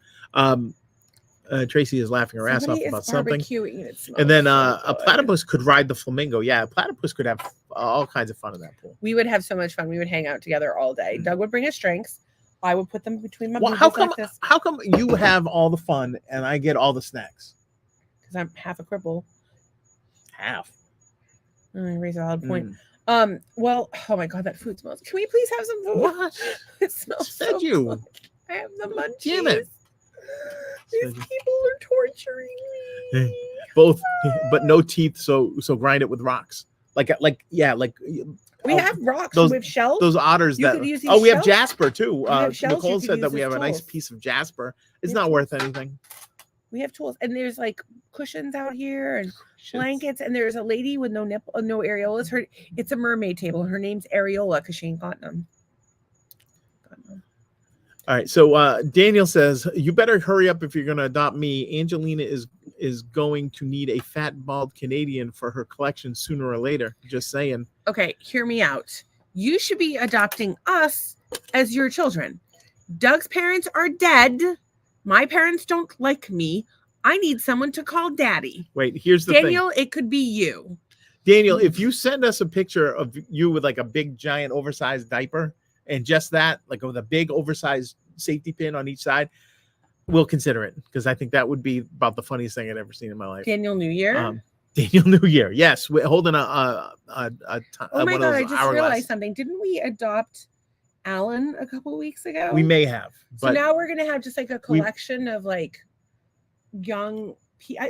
Tracy is laughing her ass off Somebody is about something. barbecuing and it smells And then so a good. platypus could ride the flamingo. Yeah, a platypus could have all kinds of fun in that pool. We would have so much fun. We would hang out together all day. Doug would bring us drinks. I would put them between my Well, boobies like this how come you have all the fun and I get all the snacks? because I'm half a cripple. Half. Raise a valid point. Mm. Well, oh my god, that food smells. Can we please have some food? What? It smells Fed so you. good. I have the munchies. Damn it. These Fed you. people are torturing me. Both, but no teeth. So grind it with rocks. Like We have rocks. those- We have shells. those otters You that. could use these Oh, we have shells. jasper too. We have shells you Nicole could said use that we as have a nice tools. piece of jasper. It's We not have worth anything. We have tools, and there's like cushions out here and blankets, and there's a lady with no nipple, no areolas. It's a mermaid table. Her name's Areola because she ain't got none. All right. So Daniel says, you better hurry up if you're going to adopt me. Angelina is going to need a fat, bald Canadian for her collection sooner or later. Just saying. Okay, hear me out. You should be adopting us as your children. Doug's parents are dead. My parents don't like me. I need someone to call daddy. Wait, here's the thing. Daniel, it could be you. Daniel, if you send us a picture of you with like a big, giant, oversized diaper and just that, like with a big, oversized safety pin on each side, we'll consider it because I think that would be about the funniest thing I'd ever seen in my life. Daniel New Year. Daniel New Year, yes, we're holding Oh my god, I just realized something. Didn't we adopt Alan a couple weeks ago? We may have, So but now we're gonna have just like a collection of like young.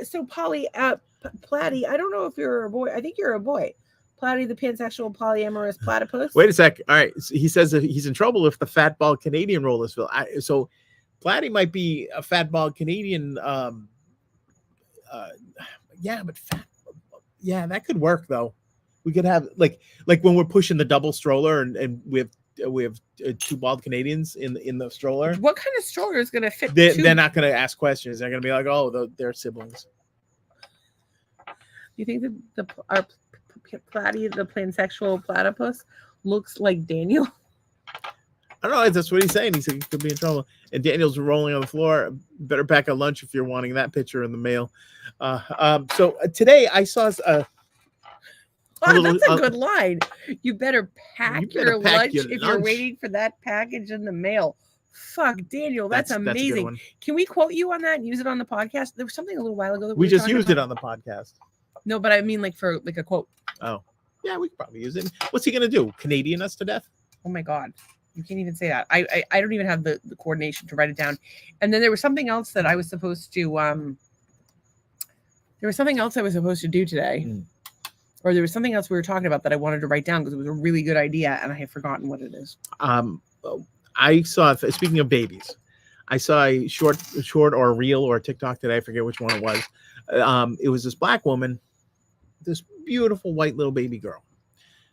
So Polly, Platy. I don't know if you're a boy. I think you're a boy. Platy, the pansexual polyamorous platypus. wait a sec. All right, so he says that he's in trouble if the fat bald Canadian role is filled. So Platy might be a fat bald Canadian. Yeah, but fat. Yeah, that could work though. We could have like when we're pushing the double stroller and we have two bald Canadians in the stroller. What kind of stroller is gonna fit? They're not going to ask questions. They're going to be like, oh, they're siblings. You think that our Platy, the pansexual platypus, looks like Daniel? I don't know. That's what he's saying. He said he could be in trouble. And Daniel's rolling on the floor. Better pack a lunch if you're wanting that picture in the mail. So today I saw That's a good line. You better pack your pack lunch your if you're lunch. waiting for that package in the mail. Fuck, Daniel, that's a good amazing. one. Can we quote you on that and use it on the podcast? There was something a little while ago that We were just talking used it about. on the podcast. No, but I mean like for like a quote. Oh, yeah, we could probably use it. What's he going to do? Canadian us to death? Oh my god, you can't even say that. I don't even have the coordination to write it down. And then there was something else that I was supposed to there was something else I was supposed to do today. Or there was something else we were talking about that I wanted to write down because it was a really good idea and I have forgotten what it is. I saw, speaking of babies, I saw a short or a reel or a TikTok today. I forget which one it was. It was this black woman this beautiful white little baby girl.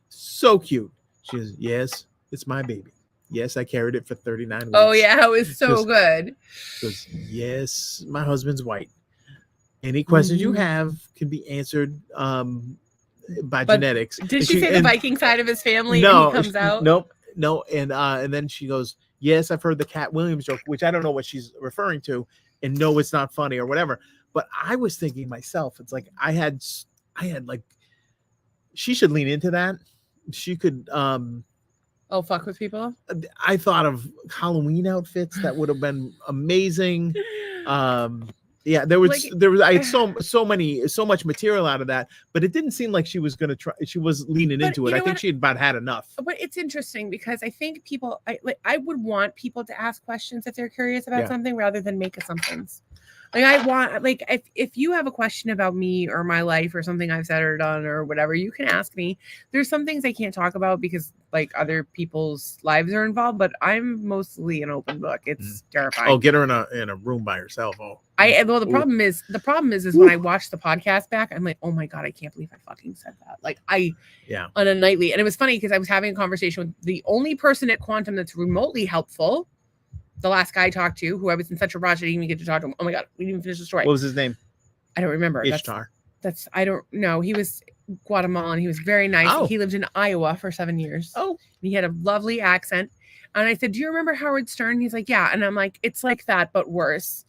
So cute. She goes, yes, it's my baby. Yes, I carried it for 39 weeks. Oh yeah, it was so good. She goes, yes, my husband's white. Any questions you have can be answered by genetics. Did she say the Viking side of his family? No, and he comes out. Nope, no. And then she goes, yes, I've heard the Cat Williams joke, which I don't know what she's referring to, and no, it's not funny or whatever. But I was thinking myself, it's like I had like, she should lean into that. She could fuck with people. I thought of Halloween outfits that would have been amazing. Yeah, there was I had so much material out of that, but it didn't seem like she was gonna try. She was leaning into it. I think she had about had enough. But it's interesting because I think people, I would want people to ask questions if they're curious about something rather than make assumptions. Like I want, like if you have a question about me or my life or something I've said or done or whatever, you can ask me. There's some things I can't talk about because like other people's lives are involved, but I'm mostly an open book. It's terrifying. Oh, get her in a room by herself. Oh, the problem is when I watch the podcast back, I'm like, oh my God, I can't believe I fucking said that. Like on a nightly, and it was funny because I was having a conversation with the only person at Quantum that's remotely helpful. The last guy I talked to, who I was in such a rush, I didn't even get to talk to him. Oh my God, we didn't even finish the story. What was his name? I don't remember. Ishtar. I don't know. He was Guatemalan. He was very nice. Oh. He lived in Iowa for 7 years. Oh. He had a lovely accent. And I said, do you remember Howard Stern? He's like, yeah. And I'm like, it's like that, but worse.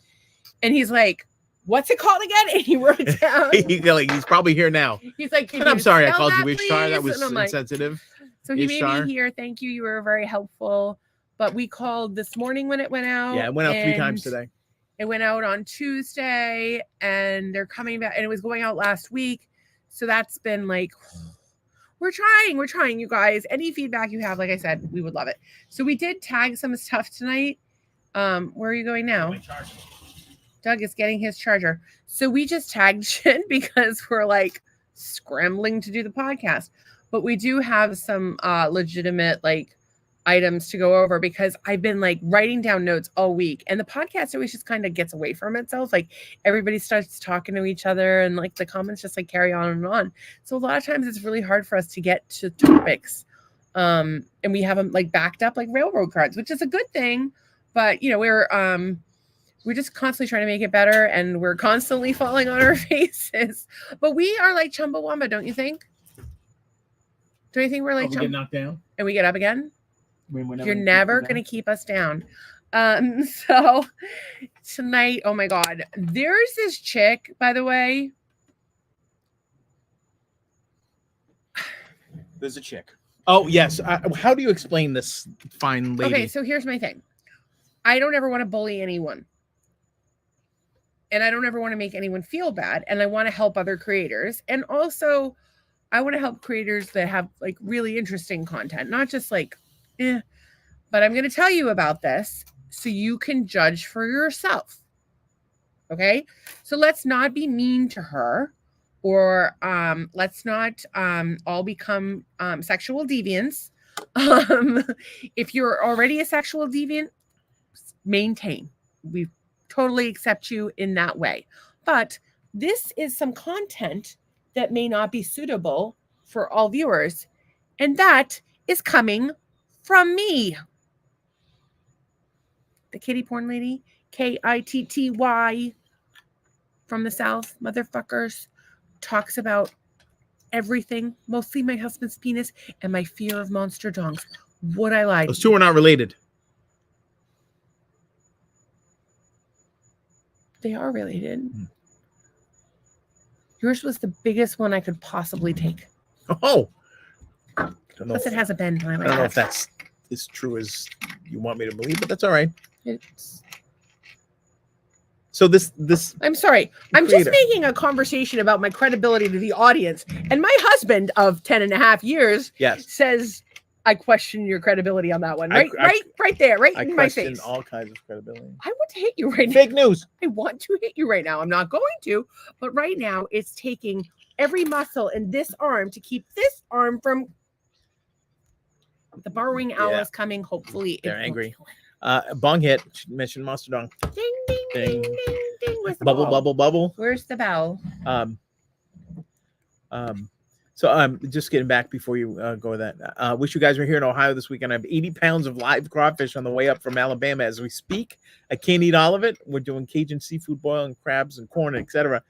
And he's like, what's it called again? And he wrote it down. He's probably here now. He's like, and I'm sorry I called you Ishtar. Ishtar. That was insensitive. So he made me here. Thank you. You were very helpful. But we called this morning when it went out. Yeah, it went out 3 times today. It went out on Tuesday, and they're coming back, and it was going out last week. So that's been like, we're trying, you guys. Any feedback you have, like I said, we would love it. So we did tag some stuff tonight. Where are you going now? Doug is getting his charger. So we just tagged shit because we're like scrambling to do the podcast. But we do have some legitimate like items to go over because I've been like writing down notes all week, and the podcast always just kind of gets away from itself. Like everybody starts talking to each other and like the comments just like carry on and on. So a lot of times it's really hard for us to get to topics. And we have them like backed up like railroad cards, which is a good thing. But you know, we're just constantly trying to make it better, and we're constantly falling on our faces. But we are like Chumbawamba, don't you think? Do you think we're like we get knocked down and we get up again? You're never going to keep us down. So tonight, oh my God, there's this chick, by the way. There's a chick. Oh, yes. How do you explain this fine lady? Okay, so here's my thing. I don't ever want to bully anyone. And I don't ever want to make anyone feel bad. And I want to help other creators. And also, I want to help creators that have like really interesting content, not just like, but I'm going to tell you about this so you can judge for yourself. Okay. So let's not be mean to her, or let's not all become sexual deviants. If you're already a sexual deviant, maintain. We totally accept you in that way. But this is some content that may not be suitable for all viewers. And that is coming from me. The kitty porn lady, Kitty from the South, motherfuckers, talks about everything, mostly my husband's penis and my fear of monster dongs. Would I lie? Those two are not related. They are related. Yours was the biggest one I could possibly take. Oh. Plus it has a bend. I don't know if that's as true as you want me to believe, but that's all right. So this I'm sorry. I'm just making a conversation about my credibility to the audience. And my husband of 10 and a half years says, I question your credibility on that one. Right there, right in my face. I question all kinds of credibility. I want to hit you right now. Fake news. I want to hit you right now. I'm not going to, but right now it's taking every muscle in this arm to keep this arm from the borrowing hours coming. Hopefully, they're angry. Bong hit. Mention monster dong. Ding ding ding ding ding. Where's the bubble ball? Bubble bubble. Where's the bell? Just getting back before you go with that. Wish you guys were here in Ohio this weekend. I have 80 pounds of live crawfish on the way up from Alabama as we speak. I can't eat all of it. We're doing Cajun seafood boil and crabs and corn, etc.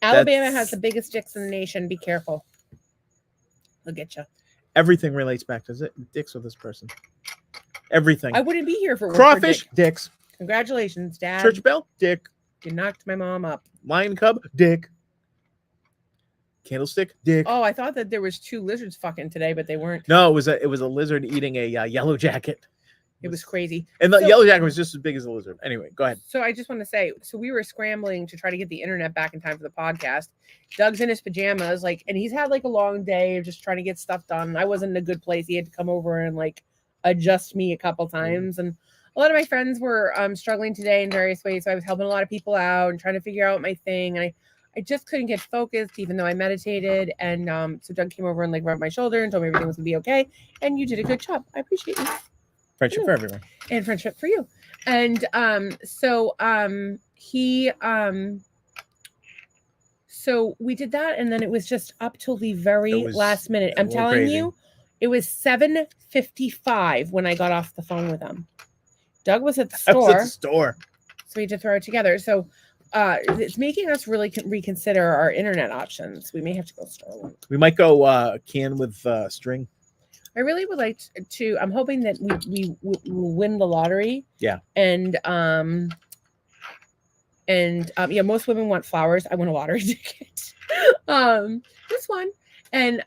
Alabama has the biggest dicks in the nation. Be careful. They'll get you. Everything relates back to dicks with this person. Everything. I wouldn't be here for crawfish, dick. dicks. Congratulations, Dad. Church bell, dick. You knocked my mom up. Lion cub, dick. Candlestick, dick. Oh, I thought that there was 2 lizards fucking today, but they weren't. No, it was a lizard eating a yellow jacket. It was crazy. And the yellow jacket was just as big as the lizard. Anyway, go ahead. So I just want to say, we were scrambling to try to get the internet back in time for the podcast. Doug's in his pajamas, and he's had a long day of just trying to get stuff done. I wasn't in a good place. He had to come over and adjust me a couple times. And a lot of my friends were struggling today in various ways. So I was helping a lot of people out and trying to figure out my thing. And I just couldn't get focused, even though I meditated. And so Doug came over and rubbed my shoulder and told me everything was gonna be okay. And you did a good job. I appreciate you. Friendship for everyone. And friendship for you. And so we did that, and then it was just up till the very last minute. I'm telling you, it was 7:55 when I got off the phone with him. Doug was at the store. So we had to throw it together. So it's making us really reconsider our internet options. We may have to go store one. We might go can with string. I really would like to. I'm hoping that we will win the lottery. Yeah. And most women want flowers. I want a lottery ticket. This one. And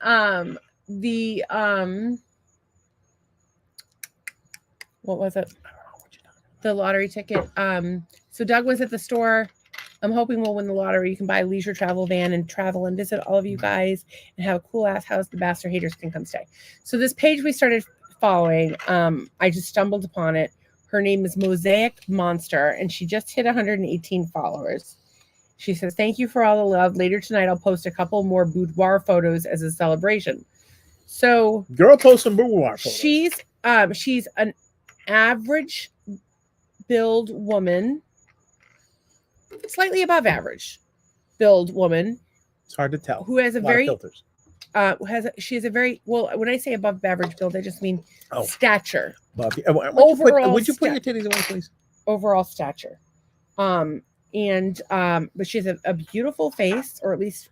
what was it? The lottery ticket. So Doug was at the store. I'm hoping we'll win the lottery. You can buy a leisure travel van and travel and visit all of you guys and have a cool ass house. The Bastard Haters can come stay. So this page we started following, I just stumbled upon it. Her name is Mosaic Monster, and she just hit 118 followers. She says, "Thank you for all the love. Later tonight, I'll post a couple more boudoir photos as a celebration." So, girl, post some boudoir photos. She's an average build woman. Slightly above average build woman. It's hard to tell. Who has a very filters. She has a very when I say above average build, I just mean stature. Would you put your titties away, please? Overall stature. But she has a beautiful face, or at least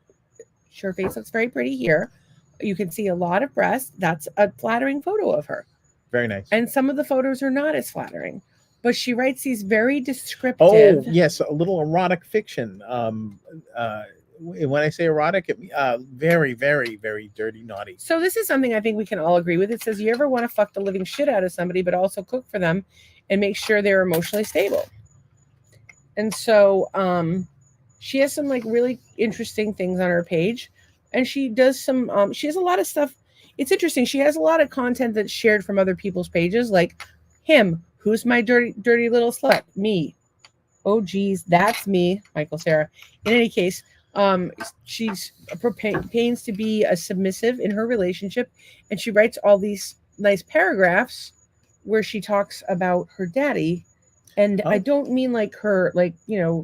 her face looks very pretty here. You can see a lot of breasts. That's a flattering photo of her. Very nice. And some of the photos are not as flattering. But she writes these very descriptive. Oh, yes, a little erotic fiction. When I say erotic, very, very, very dirty, naughty. So this is something I think we can all agree with. It says, you ever want to fuck the living shit out of somebody, but also cook for them and make sure they're emotionally stable. And so she has some really interesting things on her page. And she does some, she has a lot of stuff. It's interesting. She has a lot of content that's shared from other people's pages, like him. Who's my dirty little slut? Me. Oh, geez, that's me, Michael Sarah. In any case, she's pains to be a submissive in her relationship, and she writes all these nice paragraphs where she talks about her daddy. And I don't mean her,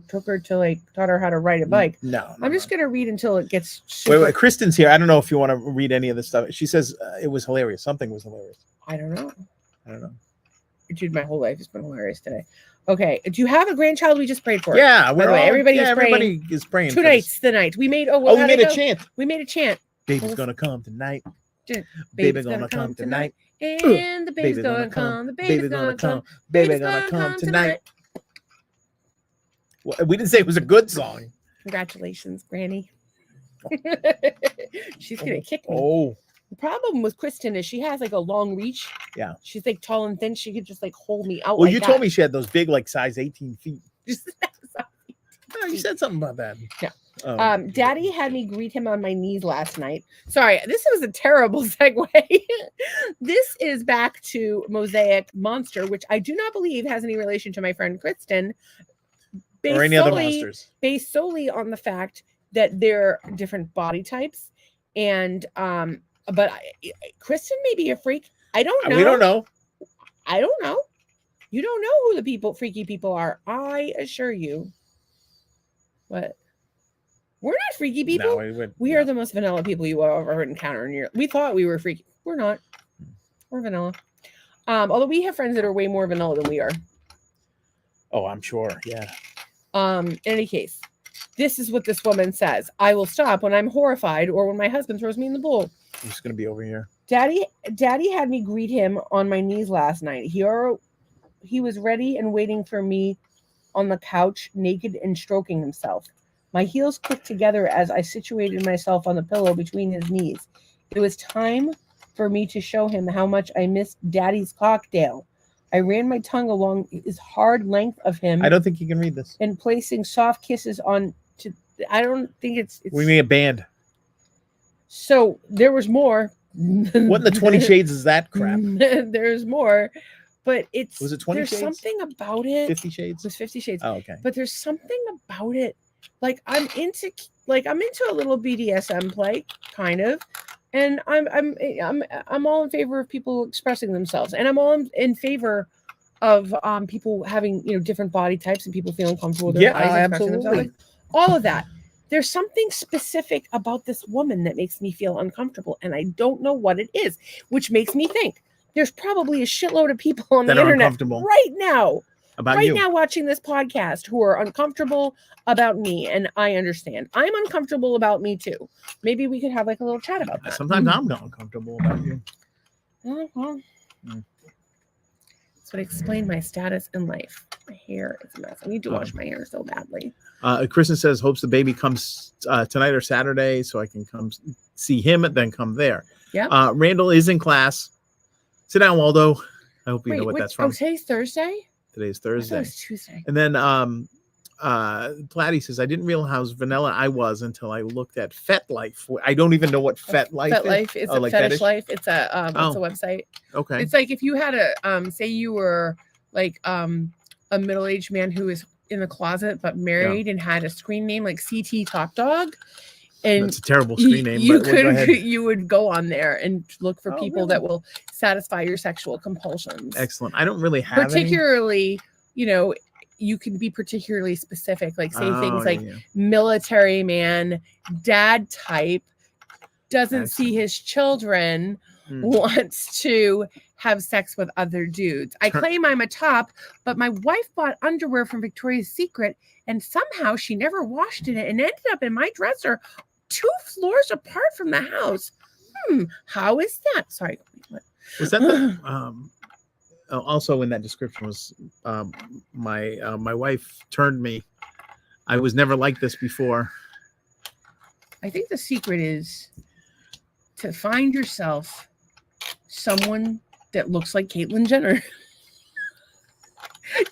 took her to taught her how to ride a bike. No, I'm just gonna read until it gets super... Wait, Kristen's here. I don't know if you want to read any of this stuff. She says it was hilarious. Something was hilarious. I don't know. Dude, my whole life has been hilarious today. Okay. Do you have a grandchild? We just prayed for. Yeah. Everybody is praying. Two nights the night. We made, we made a chant. We made a chant. Baby's gonna come tonight. Baby's gonna come tonight. And the baby's gonna come. The baby's gonna come. Baby's gonna come tonight. Well, we didn't say it was a good song. Congratulations, Granny. She's gonna kick me. Oh. The problem with Kristen is she has a long reach. Yeah. She's tall and thin. She could just hold me out. Well, you told me she had those big, size 18 feet. No, you said something about that. Yeah. Oh. Daddy had me greet him on my knees last night. Sorry, this was a terrible segue. This is back to Mosaic Monster, which I do not believe has any relation to my friend Kristen. Or any other monsters. Based solely on the fact that they're different body types. And but Kristen may be a freak. I don't know. We don't know. I don't know. You don't know who the freaky people are. I assure you. What? We're not freaky people. No, we would. We are the most vanilla people you will ever encounter in your. We thought we were freaky. We're not. We're vanilla. Although we have friends that are way more vanilla than we are. Oh, I'm sure. Yeah. In any case, this is what this woman says. I will stop when I'm horrified or when my husband throws me in the pool. I'm just gonna be over here. Daddy had me greet him on my knees last night. He was ready and waiting for me on the couch, naked and stroking himself. My heels clicked together as I situated myself on the pillow between his knees. It was time for me to show him how much I missed Daddy's cocktail. I ran my tongue along his hard length of him. I don't think you can read this. And placing soft kisses on. I don't think it's. We need a band. So there was more. What in the 20 Shades is that crap? There's more, but Was it 20 there's Shades? something about it. 50 Shades. It was 50 Shades. Oh, okay. But there's something about it. Like I'm into a little BDSM play, kind of, and I'm all in favor of people expressing themselves, and I'm all in favor of people having different body types and people feeling comfortable with their bodies expressing themselves. absolutely. All of that. There's something specific about this woman that makes me feel uncomfortable, and I don't know what it is, which makes me think there's probably a shitload of people on That the are internet uncomfortable. right now About you. now watching this podcast who are uncomfortable about me, and I understand. I'm uncomfortable about me too. Maybe we could have like a little chat about that. Sometimes I'm not uncomfortable about you. Well, that's what explained my status in life. My hair is a mess. I need to wash my hair so badly. Kristen says hopes the baby comes tonight or Saturday so I can come see him and then come there. Yeah. Randall is in class. Sit down, Waldo. I hope you know what that's from. Oh, today's Thursday? Today's I thought it Thursday. was Tuesday. And then Platty says, I didn't realize how vanilla I was until I looked at FetLife. I don't even know what FetLife is. FetLife is Oh, a like fetish fetish? life. It's a website. Okay. It's like if you had say you were like a middle-aged man who is in the closet but married and had a screen name like CT Top Dog. And that's a terrible screen name. You but go ahead. you would go on there and look for people really? that will satisfy your sexual compulsions. Excellent. I don't really have particularly, you can be particularly specific, like say things like yeah. military man, dad type, doesn't Excellent. see his children, wants to have sex with other dudes. I claim I'm a top, but my wife bought underwear from Victoria's Secret and somehow she never washed it and ended up in my dresser 2 floors apart from the house. How is that? Sorry. What? Was that the also in that description was my wife turned me. I was never like this before. I think the secret is to find yourself someone that looks like Caitlyn Jenner.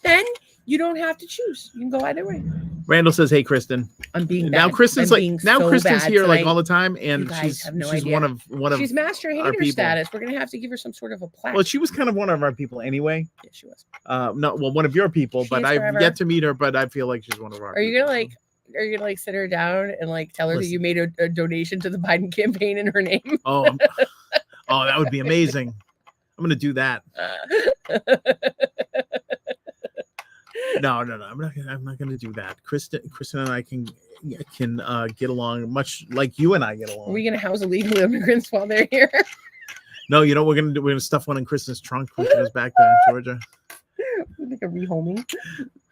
Then you don't have to choose. You can go either way. Randall says, "Hey, Kristen." I'm being now. bad. Kristen's I'm like now. so Kristen's bad here like tonight. all the time, and You guys she's have no she's idea. one of She's master our hater people. status. We're gonna have to give her some sort of a plaque. Well, she was kind of one of our people anyway. Yeah, she was. One of your people, She but is I've forever. yet to meet her. But I feel like she's one of our. Are you gonna Are you gonna sit her down and tell her that you made a donation to the Biden campaign in her name? Oh, oh, that would be amazing. I'm gonna do that. No. I'm not gonna do that. Kristen and I can get along much like you and I get along. Are we gonna house illegal immigrants while they're here? No, you know what we're gonna do? We're gonna stuff one in Kristen's trunk when she goes back to Georgia. Like a rehoming.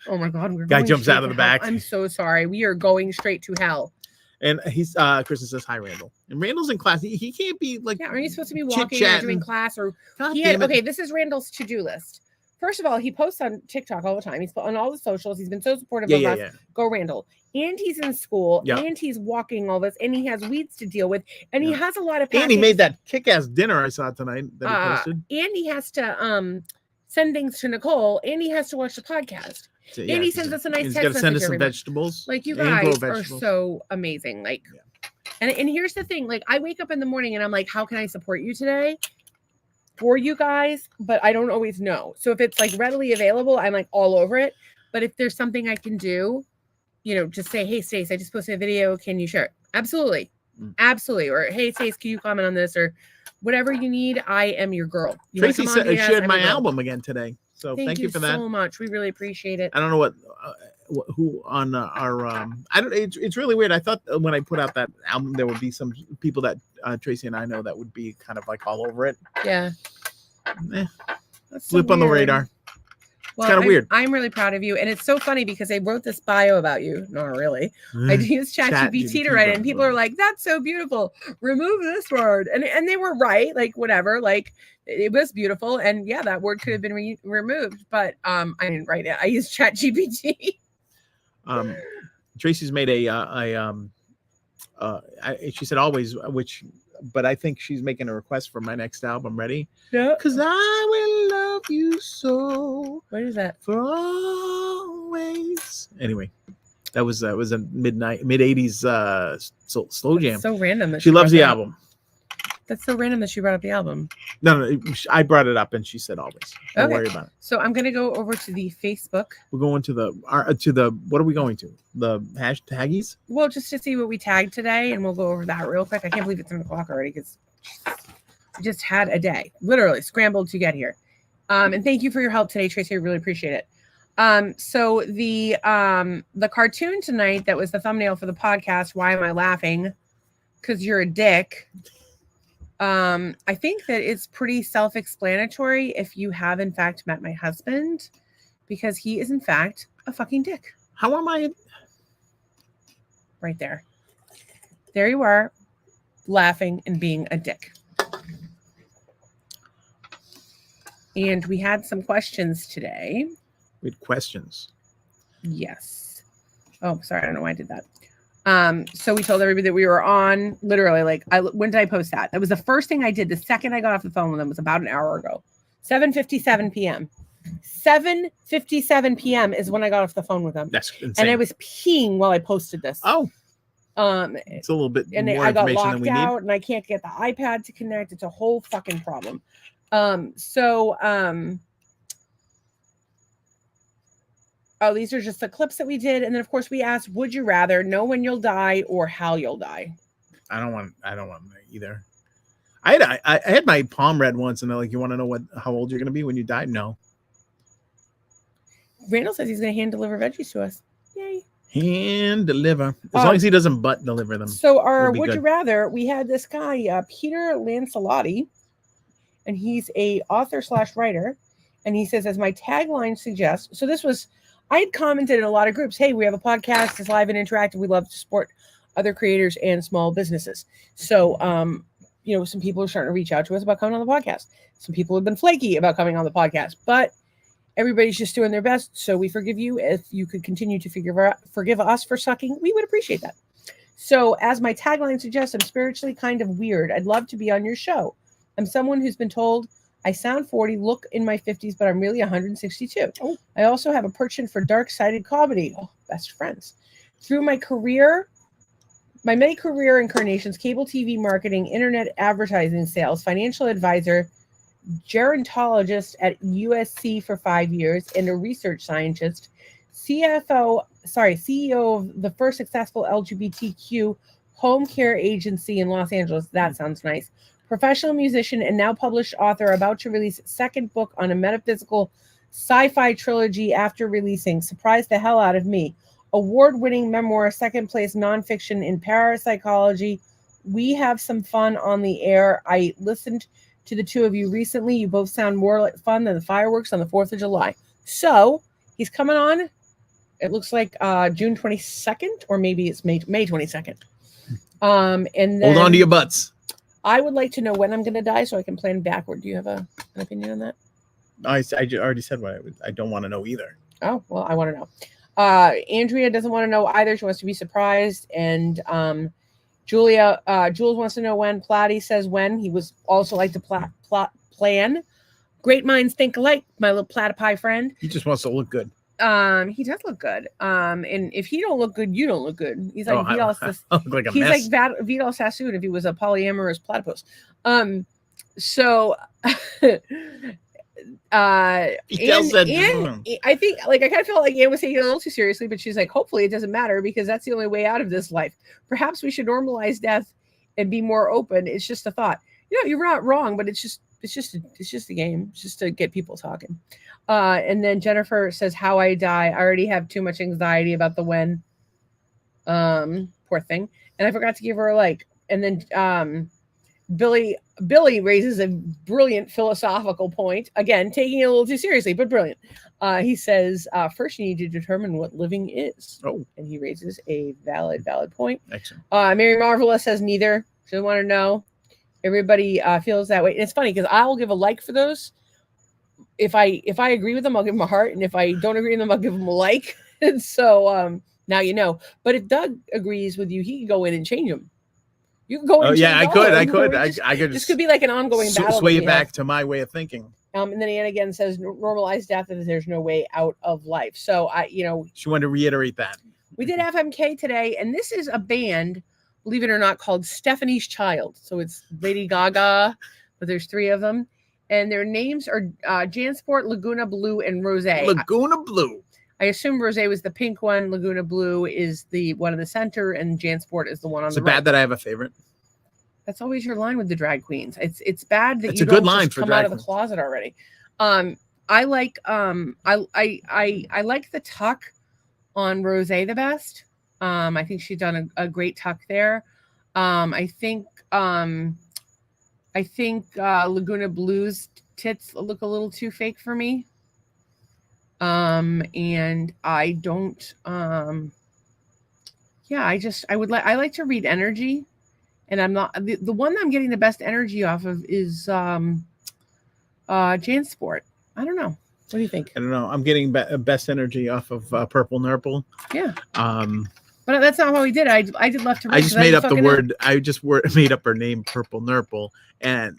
Oh my God, we're Guy going jumps straight out of to the hell. back. I'm so sorry. We are going straight to hell. And he's Kristen says, "Hi, Randall." And Randall's in class. He can't be like. Yeah, aren't you supposed to be walking or chit-chatting. doing class or? God He damn had, it. okay, this is Randall's to-do list. First of all, he posts on TikTok all the time. He's on all the socials. He's been so supportive of us. Yeah. Go Randall. And he's in school. Yeah. And he's walking all this. And he has weeds to deal with. And he Yeah. has a lot of. And he made that kick-ass dinner I saw tonight that he posted. And he has to send things to Nicole. And he has to watch the podcast. So, and he sends us a nice he's text got to send message us some every month. vegetables. Like you and grow guys are vegetables. so amazing. Like, and here's the thing. Like I wake up in the morning and I'm like, how can I support you today? For you guys, but I don't always know. So if it's like readily available, I'm like all over it. But if there's something I can do, just say, hey, Stace, I just posted a video. Can you share it? Absolutely. Absolutely. Or, hey, Stace, can you comment on this? Or whatever you need. I am your girl. You wanna Tracy come on, shared I'm my your girl. album again today. So thank you for that. so much. We really appreciate it. I don't know what who on our I don't. It's really weird. I thought when I put out that album, there would be some people that Tracy and I know that would be kind of like all over it. Yeah. That's so blip on the radar. Well, it's kind of weird. I'm really proud of you. And it's so funny because I wrote this bio about you. Not really. I used ChatGPT to write it. And people are like, that's so beautiful. Remove this word. And they were right. Like, whatever. Like, it was beautiful. And yeah, that word could have been removed. But I didn't write it. I used ChatGPT. Tracy's made she said always, but I think she's making a request for my next album. Ready? Yeah. Because I will love you so. What is that? For always. Anyway, that was a mid 80s slow jam. That's so random that she loves the album. That's so random that she brought up the album. No, I brought it up and she said always. Don't worry about it. So I'm gonna go over to the Facebook. We're going to the what are we going to? The hashtaggies? Well, just to see what we tagged today, and we'll go over that real quick. I can't believe it's 7 o'clock already because we just had a day, literally scrambled to get here. And thank you for your help today, Tracy. I really appreciate it. So the cartoon tonight that was the thumbnail for the podcast. Why am I laughing? Because you're a dick. I think that it's pretty self-explanatory if you have in fact met my husband, because he is in fact a fucking dick. How am I? Right there. There you are, laughing and being a dick. And we had some questions today. We had questions. Yes. Oh, sorry. I don't know why I did that. So we told everybody that we were on, literally, like, when did I post that? That was the first thing I did the second I got off the phone with them. It was about an hour ago. 7:57 p.m. 7:57 p.m. is when I got off the phone with them. That's insane. And I was peeing while I posted this. Oh. It's a little bit and more I got information locked than we out need. And I can't get the iPad to connect. It's a whole fucking problem. Oh, these are just the clips that we did. And then, of course, we asked, would you rather know when you'll die or how you'll die? I don't want either. I had my palm read once, and they're like, you want to know how old you're going to be when you die? No. Randall says he's going to hand deliver veggies to us. Yay. Hand deliver. As long as he doesn't butt deliver them. So our would you rather, we had this guy, Peter Lancelotti, and he's a author/writer. And he says, as my tagline suggests, so this was, I had commented in a lot of groups, hey, we have a podcast, it's live and interactive. We love to support other creators and small businesses. So, some people are starting to reach out to us about coming on the podcast. Some people have been flaky about coming on the podcast, but everybody's just doing their best. So we forgive you. If you could continue to forgive us for sucking, we would appreciate that. So as my tagline suggests, I'm spiritually kind of weird. I'd love to be on your show. I'm someone who's been told I sound 40, look in my 50s, but I'm really 162. Oh. I also have a penchant for dark-sided comedy. Oh, best friends. Through my many career incarnations, cable TV marketing, internet advertising sales, financial advisor, gerontologist at USC for 5 years, and a research scientist, CEO of the first successful LGBTQ home care agency in Los Angeles. That sounds nice. Professional musician and now published author, about to release second book on a metaphysical sci-fi trilogy after releasing Surprised the Hell Out of Me. Award-winning memoir, second place nonfiction in parapsychology. We have some fun on the air. I listened to the two of you recently. You both sound more like fun than the fireworks on the 4th of July. So he's coming on. It looks like June 22nd, or maybe it's May 22nd. And then hold on to your butts. I would like to know when I'm going to die so I can plan backward. Do you have an opinion on that? I already said what I don't want to know either. Oh, well, I want to know. Andrea doesn't want to know either. She wants to be surprised. And Jules wants to know when. Platty says when. He was also like to plan. Great minds think alike, my little platypi friend. He just wants to look good. He does look good. And if he don't look good, you don't look good. He's like Vidal. He's mess. like Vidal Sassoon if he was a polyamorous platypus. So I think, like, I kind of felt like Anne was taking it a little too seriously, but she's like, hopefully it doesn't matter because that's the only way out of this life. Perhaps we should normalize death and be more open. It's just a thought. You're not wrong, but it's just it's just a game. It's just to get people talking. And then Jennifer says, "How I die. I already have too much anxiety about the when." Poor thing. And I forgot to give her a like. And then Billy raises a brilliant philosophical point. Again, taking it a little too seriously, but brilliant. He says, first you need to determine what living is. Oh. And he raises a valid point. Excellent. Mary Marvelous says neither. She doesn't want to know. Everybody feels that way. And it's funny because I will give a like for those. If I agree with them, I'll give them a heart. And if I don't agree with them, I'll give them a like. And so now you know. But if Doug agrees with you, he can go in and change them. You can go in and change I could. I could. This could be like an ongoing battle. Sway it back to my way of thinking. And then Anne again says normalize death and there's no way out of life. So she wanted to reiterate that. We did FMK today, and this is a band, believe it or not, called Stephanie's Child. So it's Lady Gaga, but there's 3 of them. And their names are Jansport, Laguna Blue, and Rose. Laguna Blue. I assume Rose was the pink one. Laguna Blue is the one in the center, and Jansport is the one on the right. It's bad that I have a favorite. That's always your line with the drag queens. It's bad that it's you a good don't line just for come drag out of the queens. closet already. I like I like the tuck on Rose the best. I think she's done a great tuck there. I think Laguna Blue's tits look a little too fake for me. And I don't I like to read energy, and I'm not the one that I'm getting the best energy off of is Jansport. I don't know. What do you think? I don't know. I'm getting best energy off of Purple Nurple. Yeah. But that's not how we did. I did left to right. I just made up the word. I just made up her name, Purple Nurple, and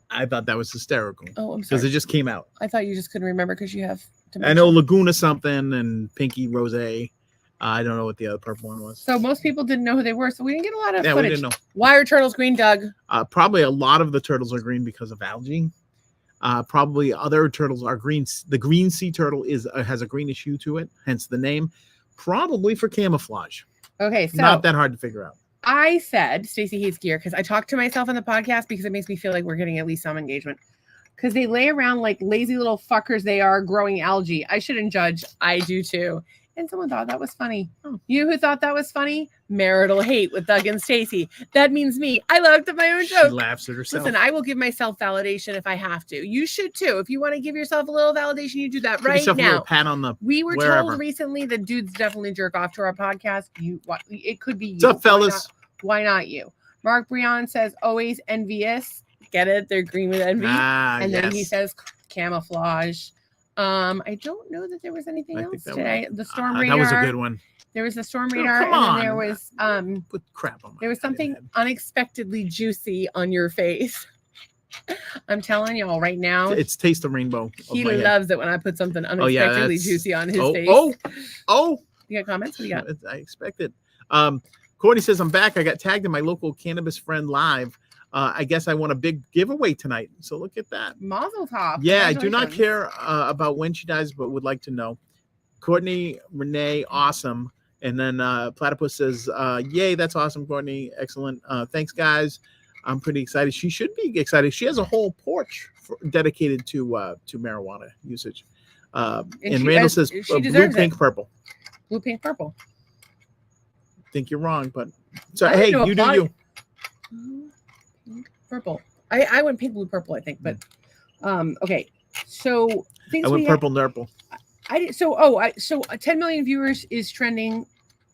I thought that was hysterical. Oh, I'm sorry. Because it just came out. I thought you just couldn't remember because you have. I know Laguna something and Pinky Rose. I don't know what the other purple one was. So most people didn't know who they were, so we didn't get a lot of footage. We didn't know. Why are turtles green, Doug? Probably a lot of the turtles are green because of algae. Probably other turtles are green. The green sea turtle has a greenish hue to it, hence the name. Probably for camouflage. Okay, so not that hard to figure out. I said Stacey hates gear because I talk to myself on the podcast because it makes me feel like we're getting at least some engagement. Because they lay around like lazy little fuckers they are growing algae. I shouldn't judge. I do too. And someone thought that was funny. Oh. You who thought that was funny? Marital hate with Doug and Stacey. That means me. I laughed at my own joke. She laughs at herself. Listen, I will give myself validation if I have to. You should too. If you want to give yourself a little validation, you do that right now. A little pat on the we were wherever. told recently that dudes definitely jerk off to our podcast. It could be you. What's up, fellas? Why not you? Mark Brion says always envious. Get it? They're green with envy. And then he says camouflage. I don't know that there was anything else today. The Storm Radar. That was a good one. There was the Storm Radar, come on. And then there was put crap on. There was something unexpectedly juicy on your face. I'm telling y'all right now. It's Taste the Rainbow. He loves it when I put something unexpectedly juicy on his face. Oh! You got comments? What do you got? I expect it. Courtney says, I'm back. I got tagged in my local cannabis friend live. I guess I won a big giveaway tonight. So look at that. Mazel tov. Yeah, I do not care about when she dies, but would like to know. Courtney, Renee, awesome. And then Platypus says, yay, that's awesome, Courtney. Excellent. Thanks, guys. I'm pretty excited. She should be excited. She has a whole porch dedicated to marijuana usage. And Randall says, blue, pink, purple. Blue, pink, purple. I think you're wrong, but so hey, you do you. Purple. I went pink, blue, purple, I think, but okay. So I went purple, nurple. So 10 million viewers is trending.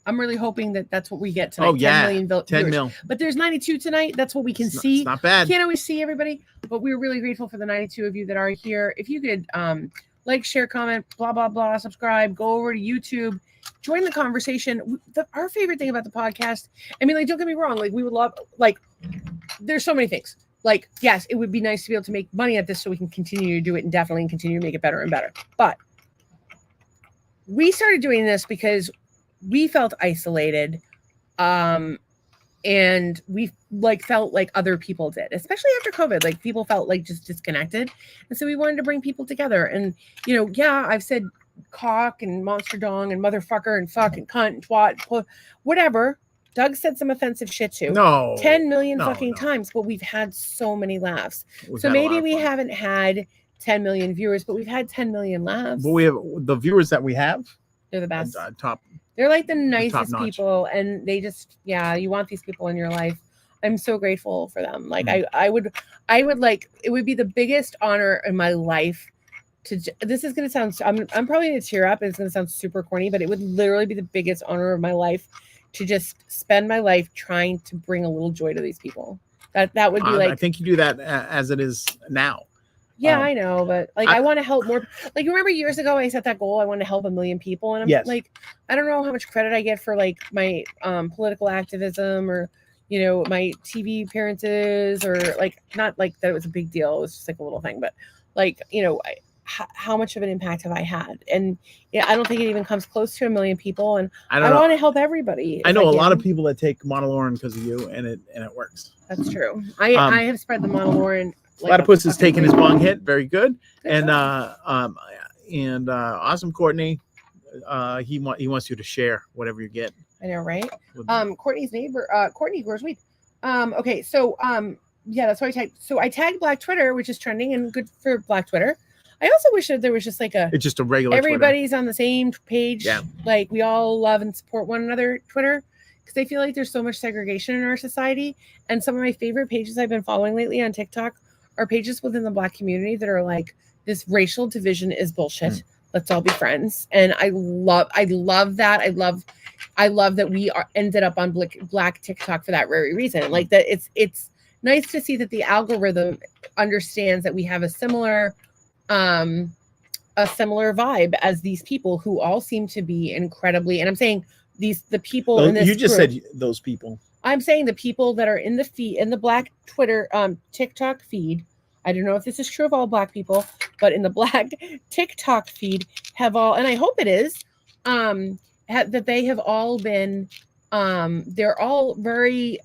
I'm really hoping that that's what we get tonight. Oh yeah, 10 mil. But there's 92 tonight. That's what we can see. It's not bad. Can't always see everybody, but we're really grateful for the 92 of you that are here. If you could like, share, comment, blah blah blah, subscribe, go over to YouTube. Join the conversation. Our favorite thing about the podcast, I mean, like, don't get me wrong, like, we would love, like, there's so many things. Like, yes, it would be nice to be able to make money at this so we can continue to do it and definitely continue to make it better and better. But we started doing this because we felt isolated, and we felt like other people did, especially after COVID. Like, people felt like just disconnected, and so we wanted to bring people together. And I've said cock and monster dong and motherfucker and fuck and cunt and twat, whatever. Doug said some offensive shit too. No. 10 million No, fucking no. times, but we've had so many laughs. We've So had a lot maybe of we fun. haven't had 10 million viewers, but we've had 10 million laughs. But we have the viewers that we have. They're the best. Top. They're like the nicest top-notch. people, and they just, yeah, you want these people in your life. I'm so grateful for them. Like Mhm. I would like, it would be the biggest honor in my life to, this is going to sound, I'm probably going to tear up. It's going to sound super corny, but it would literally be the biggest honor of my life to just spend my life trying to bring a little joy to these people. That would be like, I think you do that as it is now. yeah, I know, but like I want to help more. Like, remember years ago I set that goal, I want to help 1 million people, and I'm Yes. like, I don't know how much credit I get for like my political activism or, you know, my TV appearances, or like, not like that it was a big deal, it was just like a little thing, but like, you know, how much of an impact have I had? And yeah, I don't think it even comes close to 1 million people, and I want to help everybody. I know a lot of people that take Monolaurin because of you, and it works. That's true. I have spread the Monolaurin. Like Platypus is taking his bong hit, very good. Good And awesome Courtney, he wants you to share whatever you get. I know, right? with- Courtney's neighbor, Courtney grows weed. Okay, so yeah, that's why I tagged. So I tagged Black Twitter, which is trending and good for Black Twitter. I also wish that there was just like It's just a regular everybody's on the same page. Yeah. Like we all love and support one another Twitter, because I feel like there's so much segregation in our society. And some of my favorite pages I've been following lately on TikTok are pages within the Black community that are like, this racial division is bullshit. Let's all be friends. And I love that. I love that we ended up on Black TikTok for that very reason. Like that it's nice to see that the algorithm understands that we have a similar vibe as these people who all seem to be incredibly, and I'm saying the people in this You just group, said those people. I'm saying the people that are in the feed, in the Black Twitter TikTok feed. I don't know if this is true of all Black people, but in the Black TikTok feed have all, and I hope it is, that they have all been, they're all very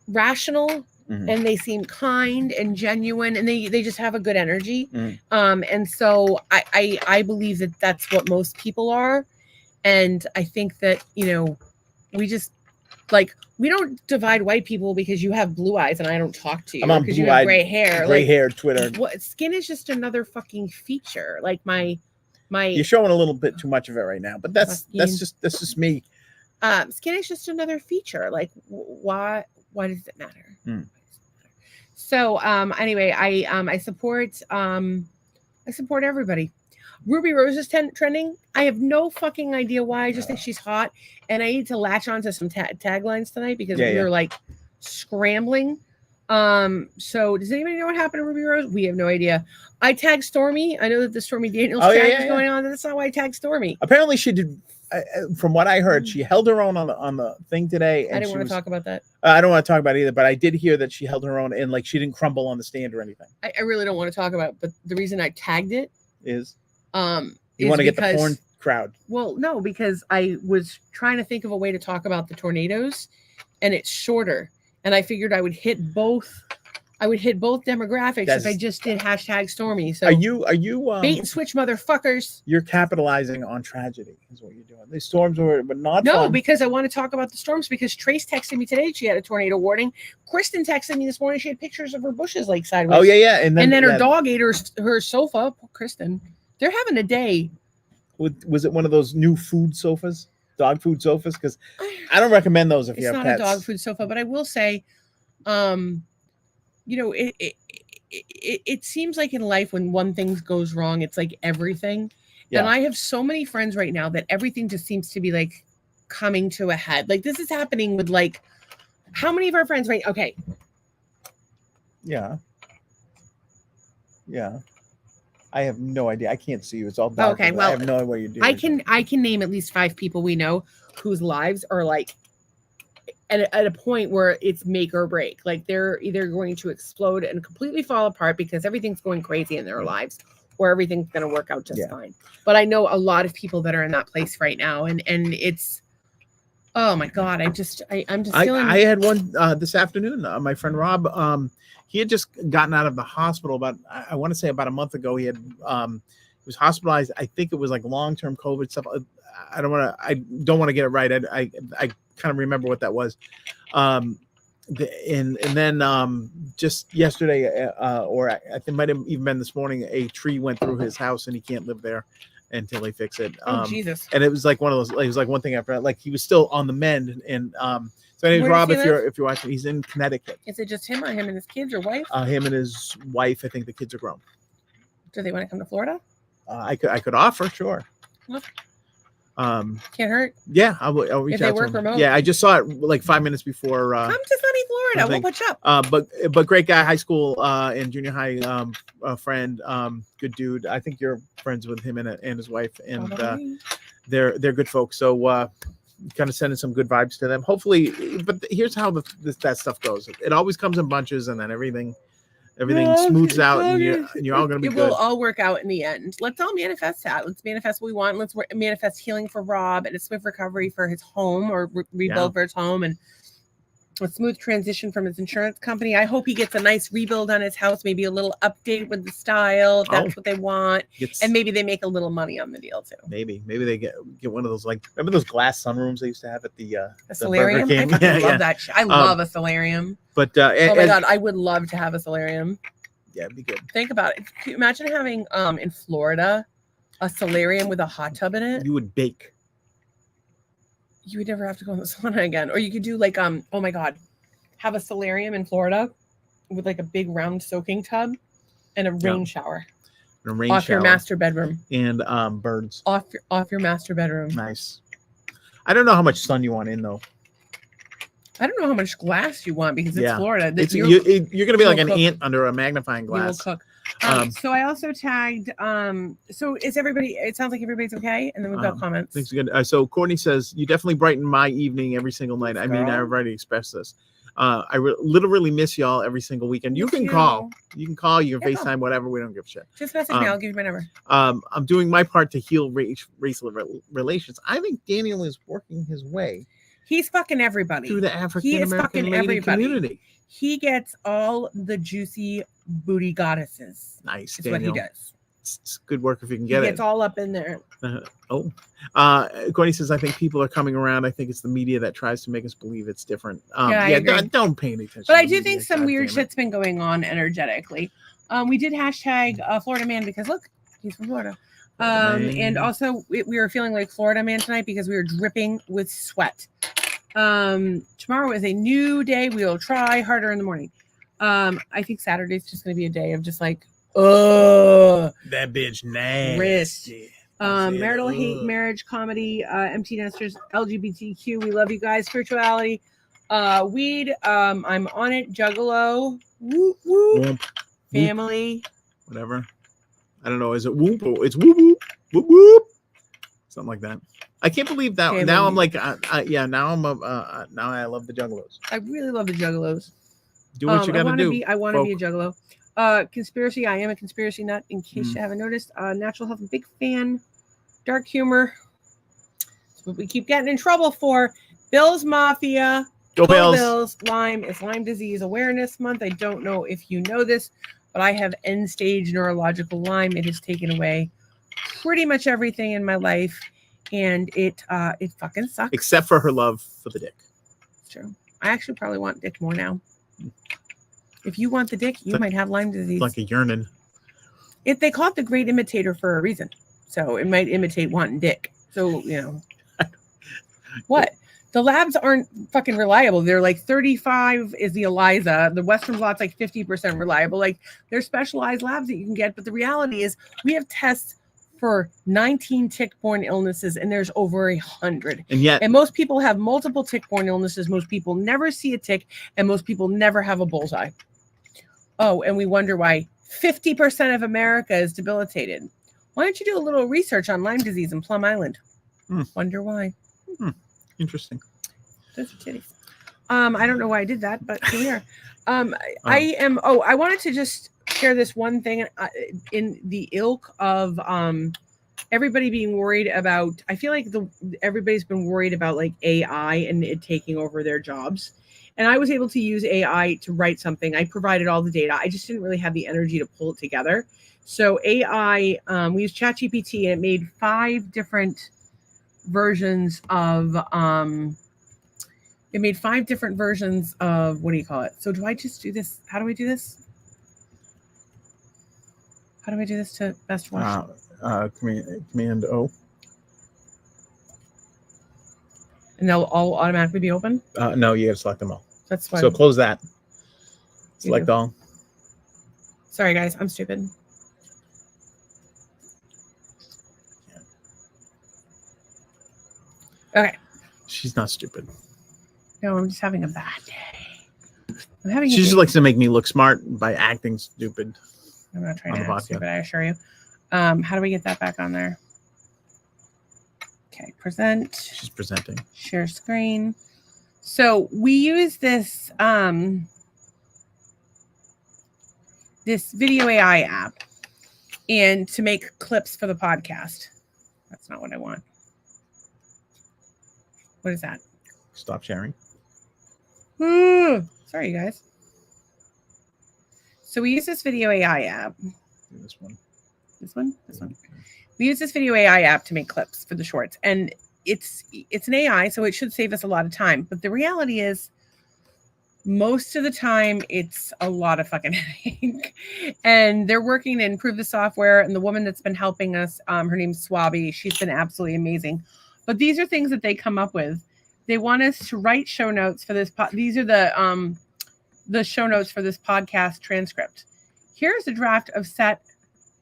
rational, and they seem kind and genuine, and they just have a good energy. And so I believe that that's what most people are. And I think that, you know, we just, like, we don't divide white people because you have blue eyes and I don't talk to you, because you have gray hair. Gray hair, Twitter. What, skin is just another fucking feature. Like my You're showing a little bit too much of it right now, but that's just me. Skin is just another feature. Like, why does it matter? So anyway, I support everybody. Ruby Rose is trending. I have no fucking idea why. I just think she's hot, and I need to latch onto some taglines tonight because we were like scrambling. So does anybody know what happened to Ruby Rose? We have no idea. I tagged Stormy. I know that the Stormy Daniels tag is going on. That's not why I tagged Stormy. Apparently, she did. From what I heard, she held her own on the thing today. And I didn't want to talk about that. I don't want to talk about it either, but I did hear that she held her own and like she didn't crumble on the stand or anything. I really don't want to talk about it, but the reason I tagged it is you want to get the porn crowd. Well, no, because I was trying to think of a way to talk about the tornadoes, and it's shorter, and I figured I would hit both demographics if I just did #Stormy. So are you bait and switch, motherfuckers? You're capitalizing on tragedy, is what you're doing. These storms were, but not no, fun. Because I want to talk about the storms. Because Trace texted me today; she had a tornado warning. Kristen texted me this morning; she had pictures of her bushes like sideways. Oh yeah, and then her dog ate her sofa. Poor Kristen, they're having a day. Was it one of those new food sofas, dog food sofas? Because I don't recommend those if you have pets. It's not a dog food sofa, but I will say, you know, it seems like in life when one thing goes wrong, it's like everything. Yeah. And I have so many friends right now that everything just seems to be like coming to a head. Like this is happening with like, how many of our friends, right? Okay. Yeah. I have no idea. I can't see you. It's all dark. Okay, well, I have no idea what you're doing. I can name at least 5 people we know whose lives are like at a point where it's make or break. Like they're either going to explode and completely fall apart because everything's going crazy in their lives, or everything's going to work out just fine. But I know a lot of people that are in that place right now, and it's, oh my God, I'm just feeling. I had one this afternoon. My friend Rob, he had just gotten out of the hospital I want to say about a month ago. He had was hospitalized. I think it was like long-term COVID stuff. I don't want to get it right. I kind of remember what that was. And then just yesterday, or I think it might have even been this morning, a tree went through his house and he can't live there until they fix it. Oh, Jesus. And it was like one of those. It was like one thing after, like he was still on the mend. And so anyways, Where Rob, does he if you're watching, he's in Connecticut. Is it just him or him and his kids or wife? Him and his wife. I think the kids are grown. Do they want to come to Florida? I could offer, sure. Well, can't hurt. Yeah, I'll reach If they out to work him. remote. Yeah, I just saw it like 5 minutes before. Come to sunny Florida. We'll put you up. But great guy, high school and junior high friend, good dude. I think you're friends with him and his wife, and they're good folks. So kind of sending some good vibes to them. Hopefully, but here's how that stuff goes. It always comes in bunches, and then everything smooths out, and you're all going to be good. It will all work out in the end. Let's all manifest that. Let's manifest what we want. Let's manifest healing for Rob and a swift recovery for his home, or rebuild for his home, and a smooth transition from his insurance company. I hope he gets a nice rebuild on his house, maybe a little update with the style, if that's what they want. And maybe they make a little money on the deal too. Maybe they get one of those, like, remember those glass sunrooms they used to have at the solarium? I fucking love that shit. I love a solarium. But oh my God, I would love to have a solarium. Yeah, it'd be good. Think about it. Can you imagine having in Florida a solarium with a hot tub in it? You would bake. You would never have to go in the sauna again. Or you could do like oh my God, have a solarium in Florida with like a big round soaking tub and a rain shower. And a rain off shower. Your master bedroom. And birds. Off your master bedroom. Nice. I don't know how much sun you want in though. I don't know how much glass you want because it's Florida. You're going to be like an ant under a magnifying glass. You will cook. So I also tagged. So is everybody? It sounds like everybody's okay, and then we've got comments. Things are good. So Courtney says you definitely brighten my evening every single night. I mean, I've already expressed this. I literally miss y'all every single weekend. You can call. You can call. You can FaceTime. Whatever. We don't give a shit. Just message me. I'll give you my number. I'm doing my part to heal racial relations. I think Daniel is working his way. He's fucking everybody. Through the African American lady community. He gets all the juicy booty goddesses. Nice. That's what he does. It's good work if you can get it. He gets all up in there. Courtney says, I think people are coming around. I think it's the media that tries to make us believe it's different. Don't pay any attention. But I do think some weird shit's been going on energetically. We did hashtag Florida Man because look, he's from Florida. And also we were feeling like Florida Man tonight because we were dripping with sweat. Tomorrow is a new day. We will try harder in the morning. I think Saturday's just going to be a day of just like, that bitch nasty. Marital hate, marriage, comedy, empty nesters, LGBTQ. We love you guys. Spirituality, weed. I'm on it. Juggalo, whoop whoop. Family, whatever. I don't know. Is it whoop? It's whoop whoop whoop whoop. Something like that. I can't believe that. Family. Now I'm like, now I love the Juggalos. I really love the Juggalos. Do what you gotta do. I want to be a Juggalo. Conspiracy. I am a conspiracy nut. In case you haven't noticed, natural health. Big fan. Dark humor. That's what we keep getting in trouble for. Bills Mafia. Go Bills. Lyme is Lyme Disease Awareness Month. I don't know if you know this, but I have end-stage neurological Lyme. It has taken away pretty much everything in my life, and it fucking sucks. Except for her love for the dick. It's true. I actually probably want dick more now. If you want the dick, you might have Lyme disease. Like a yearning. If they call it the great imitator for a reason. So it might imitate wanting dick. So, what? The labs aren't fucking reliable. They're like 35 is the ELISA. The Western blot's like 50% reliable. Like, there's specialized labs that you can get. But the reality is we have tests for 19 tick-borne illnesses, and there's over 100. And most people have multiple tick-borne illnesses. Most people never see a tick, and most people never have a bullseye. Oh, and we wonder why 50% of America is debilitated. Why don't you do a little research on Lyme disease in Plum Island? Wonder why. Interesting. Those are titties. I don't know why I did that, but here we are. I wanted to just share this one thing in the ilk of everybody being worried about. I feel like everybody's been worried about like AI and it taking over their jobs. And I was able to use AI to write something. I provided all the data. I just didn't really have the energy to pull it together. So AI, we used ChatGPT, and it made 5 different versions of what do you call it? So do I just do this? How do we do this? How do we do this to best watch? Command O. And they'll all automatically be open? No, you got to select them all. That's fine. So close that. Select all. Sorry, guys. I'm stupid. Okay. She's not stupid. No, I'm just having a bad day. She just likes to make me look smart by acting stupid. I'm not trying to act stupid, I assure you. How do we get that back on there? Okay, present. She's presenting. Share screen. So we use this this video AI app and to make clips for the podcast. That's not what I want. What is that? Stop sharing. Sorry, you guys. So we use this video AI app. This one. This one? This one. We use this video AI app to make clips for the shorts. And it's an AI, so it should save us a lot of time. But the reality is, most of the time, it's a lot of fucking headache. And they're working to improve the software. And the woman that's been helping us, her name's Swabi. She's been absolutely amazing. But these are things that they come up with. They want us to write show notes for this. These are the show notes for this podcast transcript. Here's a draft of set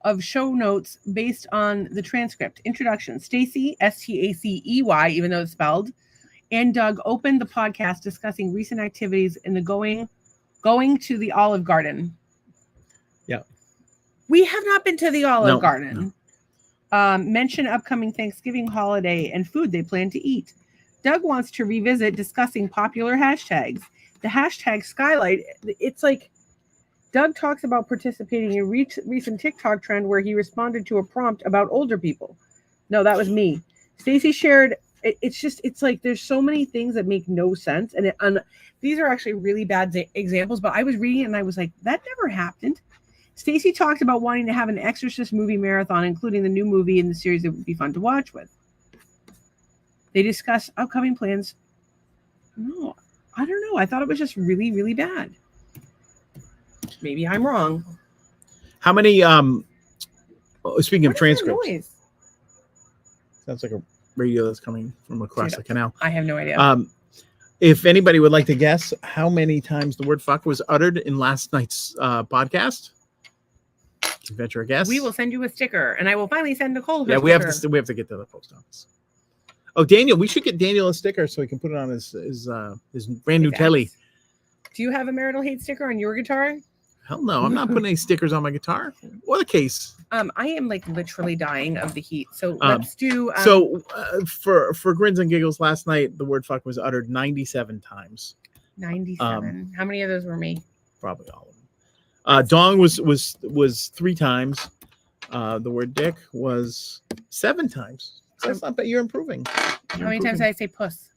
of show notes based on the transcript. Introduction: Stacy, Stacey, even though it's spelled, and Doug opened the podcast discussing recent activities in the going to the Olive Garden. Yeah. We have not been to the Olive Garden. No. Mention upcoming Thanksgiving holiday and food they plan to eat. Doug wants to revisit discussing popular hashtags. The hashtag Skylight, it's like Doug talks about participating in recent TikTok trend where he responded to a prompt about older people. No, that was me. Stacy shared, it's like there's so many things that make no sense. And these are actually really bad examples, but I was reading it and I was like, that never happened. Stacy talked about wanting to have an Exorcist movie marathon, including the new movie in the series that would be fun to watch with. They discuss upcoming plans. No, I don't know. I thought it was just really, really bad. Maybe I'm wrong. How many speaking of transcripts? Noise? Sounds like a radio that's coming from across the canal. I have no idea. If anybody would like to guess how many times the word fuck was uttered in last night's podcast, venture a guess. We will send you a sticker, and I will finally send Nicole. Yeah, we have to get to the post office. Oh, Daniel, we should get Daniel a sticker so he can put it on his brand new telly. Do you have a marital hate sticker on your guitar? Hell no, I'm not putting any stickers on my guitar or the case. I am like literally dying of the heat. So let's do. For grins and giggles, last night the word fuck was uttered 97 times. 97. How many of those were me? Probably all of them. Dong was 3 times. The word dick was 7 times. So that's not bad. You're improving. How many times did I say puss?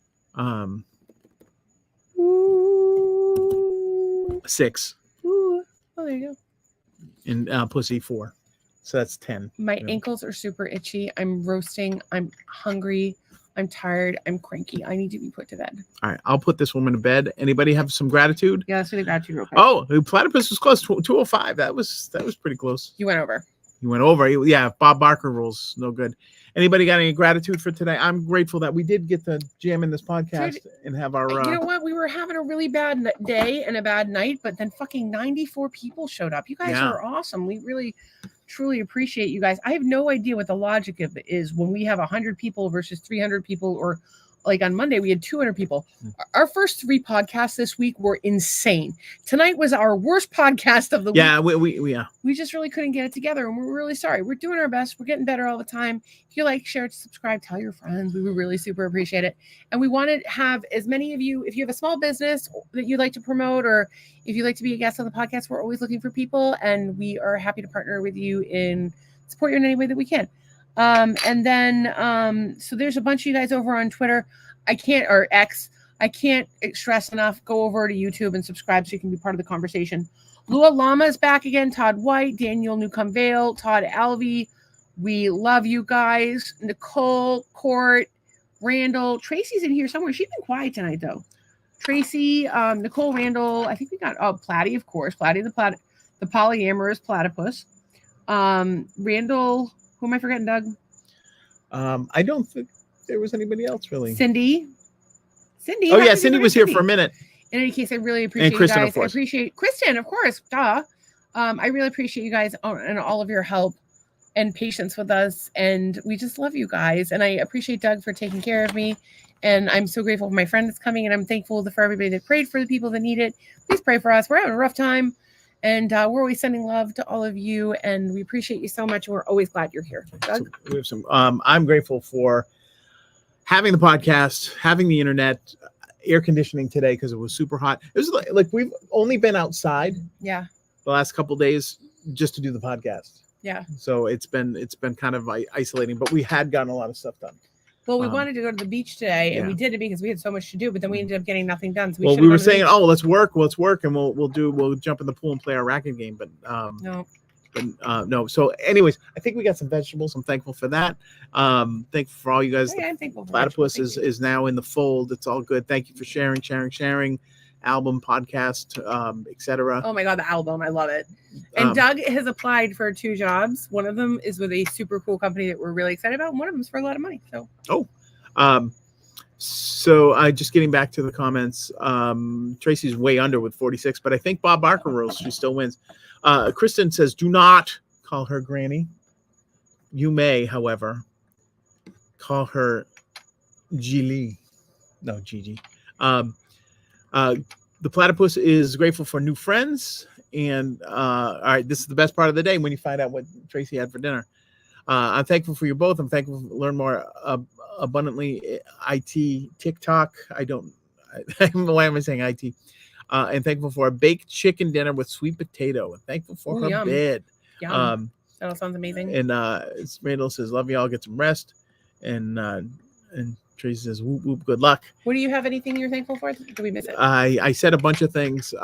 6. Ooh. Oh, there you go. And pussy 4. So that's 10. My ankles are super itchy. I'm roasting. I'm hungry. I'm tired. I'm cranky. I need to be put to bed. All right. I'll put this woman to bed. Anybody have some gratitude? Yeah, let's do the gratitude real quick. Oh, the platypus was close. 205. That was pretty close. You went over. You went over. Yeah. Bob Barker rules. No good. Anybody got any gratitude for today? I'm grateful that we did get to jam in this podcast and have our. You know what? We were having a really bad day and a bad night, but then fucking 94 people showed up. You guys are awesome. We really, truly appreciate you guys. I have no idea what the logic of it is when we have 100 people versus 300 people, or like on Monday we had 200 people. Our first 3 podcasts this week were insane. Tonight was our worst podcast of the week. Yeah, we just really couldn't get it together, and we're really sorry. We're doing our best. We're getting better all the time. If you like, share, subscribe, tell your friends. We would really super appreciate it. And we want to have as many of you, if you have a small business that you'd like to promote, or if you'd like to be a guest on the podcast, we're always looking for people, and we are happy to partner with you and support you in any way that we can. So there's a bunch of you guys over on Twitter. Or X. I can't stress enough. Go over to YouTube and subscribe so you can be part of the conversation. Lua Lama is back again. Todd White, Daniel Newcomb Vale, Todd Alvey. We love you guys. Nicole, Court, Randall, Tracy's in here somewhere. She's been quiet tonight though. Tracy, Nicole, Randall. I think we got Platty, of course. Platty the polyamorous platypus. Randall. Who am I forgetting, Doug? I don't think there was anybody else really. Cindy. Oh yeah, Cindy was here for a minute. In any case, I really appreciate Kristen, you of guys. I course. appreciate Kristen, of course. Duh. I really appreciate you guys and all of your help and patience with us. And we just love you guys. And I appreciate Doug for taking care of me. And I'm so grateful for my friend that's coming. And I'm thankful for everybody that prayed for the people that need it. Please pray for us. We're having a rough time. And we're always sending love to all of you. And we appreciate you so much. And we're always glad you're here. Doug? So we have some. I'm grateful for having the podcast, having the internet, air conditioning today because it was super hot. It was like we've only been outside Yeah. the last couple of days just to do the podcast. Yeah. So it's been kind of isolating, but we had gotten a lot of stuff done. Well, we wanted to go to the beach today, and we yeah. did it because we had so much to do. But then we ended up getting nothing done. So we were saying, oh, let's work, and we'll jump in the pool and play our racket game. But no. So, anyways, I think we got some vegetables. I'm thankful for that. Thankful for all you guys. Yeah, I'm thankful for Platypus is now in the fold. It's all good. Thank you for sharing. Album, podcast, etc. Oh my God, the album. I love it. And Doug has applied for 2 jobs. One of them is with a super cool company that we're really excited about. And one of them is for a lot of money. So just getting back to the comments, Tracy's way under with 46, but I think Bob Barker rules. She still wins. Kristen says, do not call her Granny. You may, however, call her Gigi. No, Gigi. The platypus is grateful for new friends. And all right, this is the best part of the day when you find out what Tracy had for dinner. I'm thankful for you both. I'm thankful for learn more abundantly IT TikTok. Why am I saying IT? And thankful for a baked chicken dinner with sweet potato. And thankful for her yum. bed. Yum. That all sounds amazing. And Randall says, "Love y'all. Get some rest." And Tracy says, "Whoop whoop. Good luck." What do you have? Anything you're thankful for? Did we miss it? I said a bunch of things.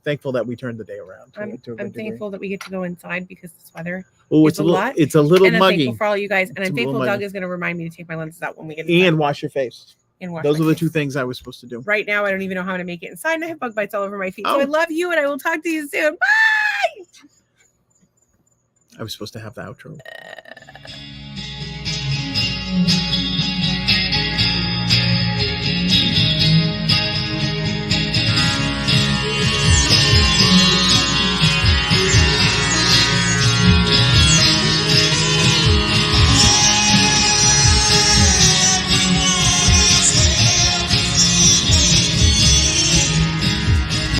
Thankful that we turned the day around. I'm thankful that we get to go inside because this weather. Oh, it's a little and I'm muggy. thankful for all you guys, and I'm thankful Doug is going to remind me to take my lenses out when we get inside. And wash your face. Those are the 2 things I was supposed to do. Right now, I don't even know how to make it inside, and I have bug bites all over my feet. So I love you, and I will talk to you soon. Bye. I was supposed to have the outro.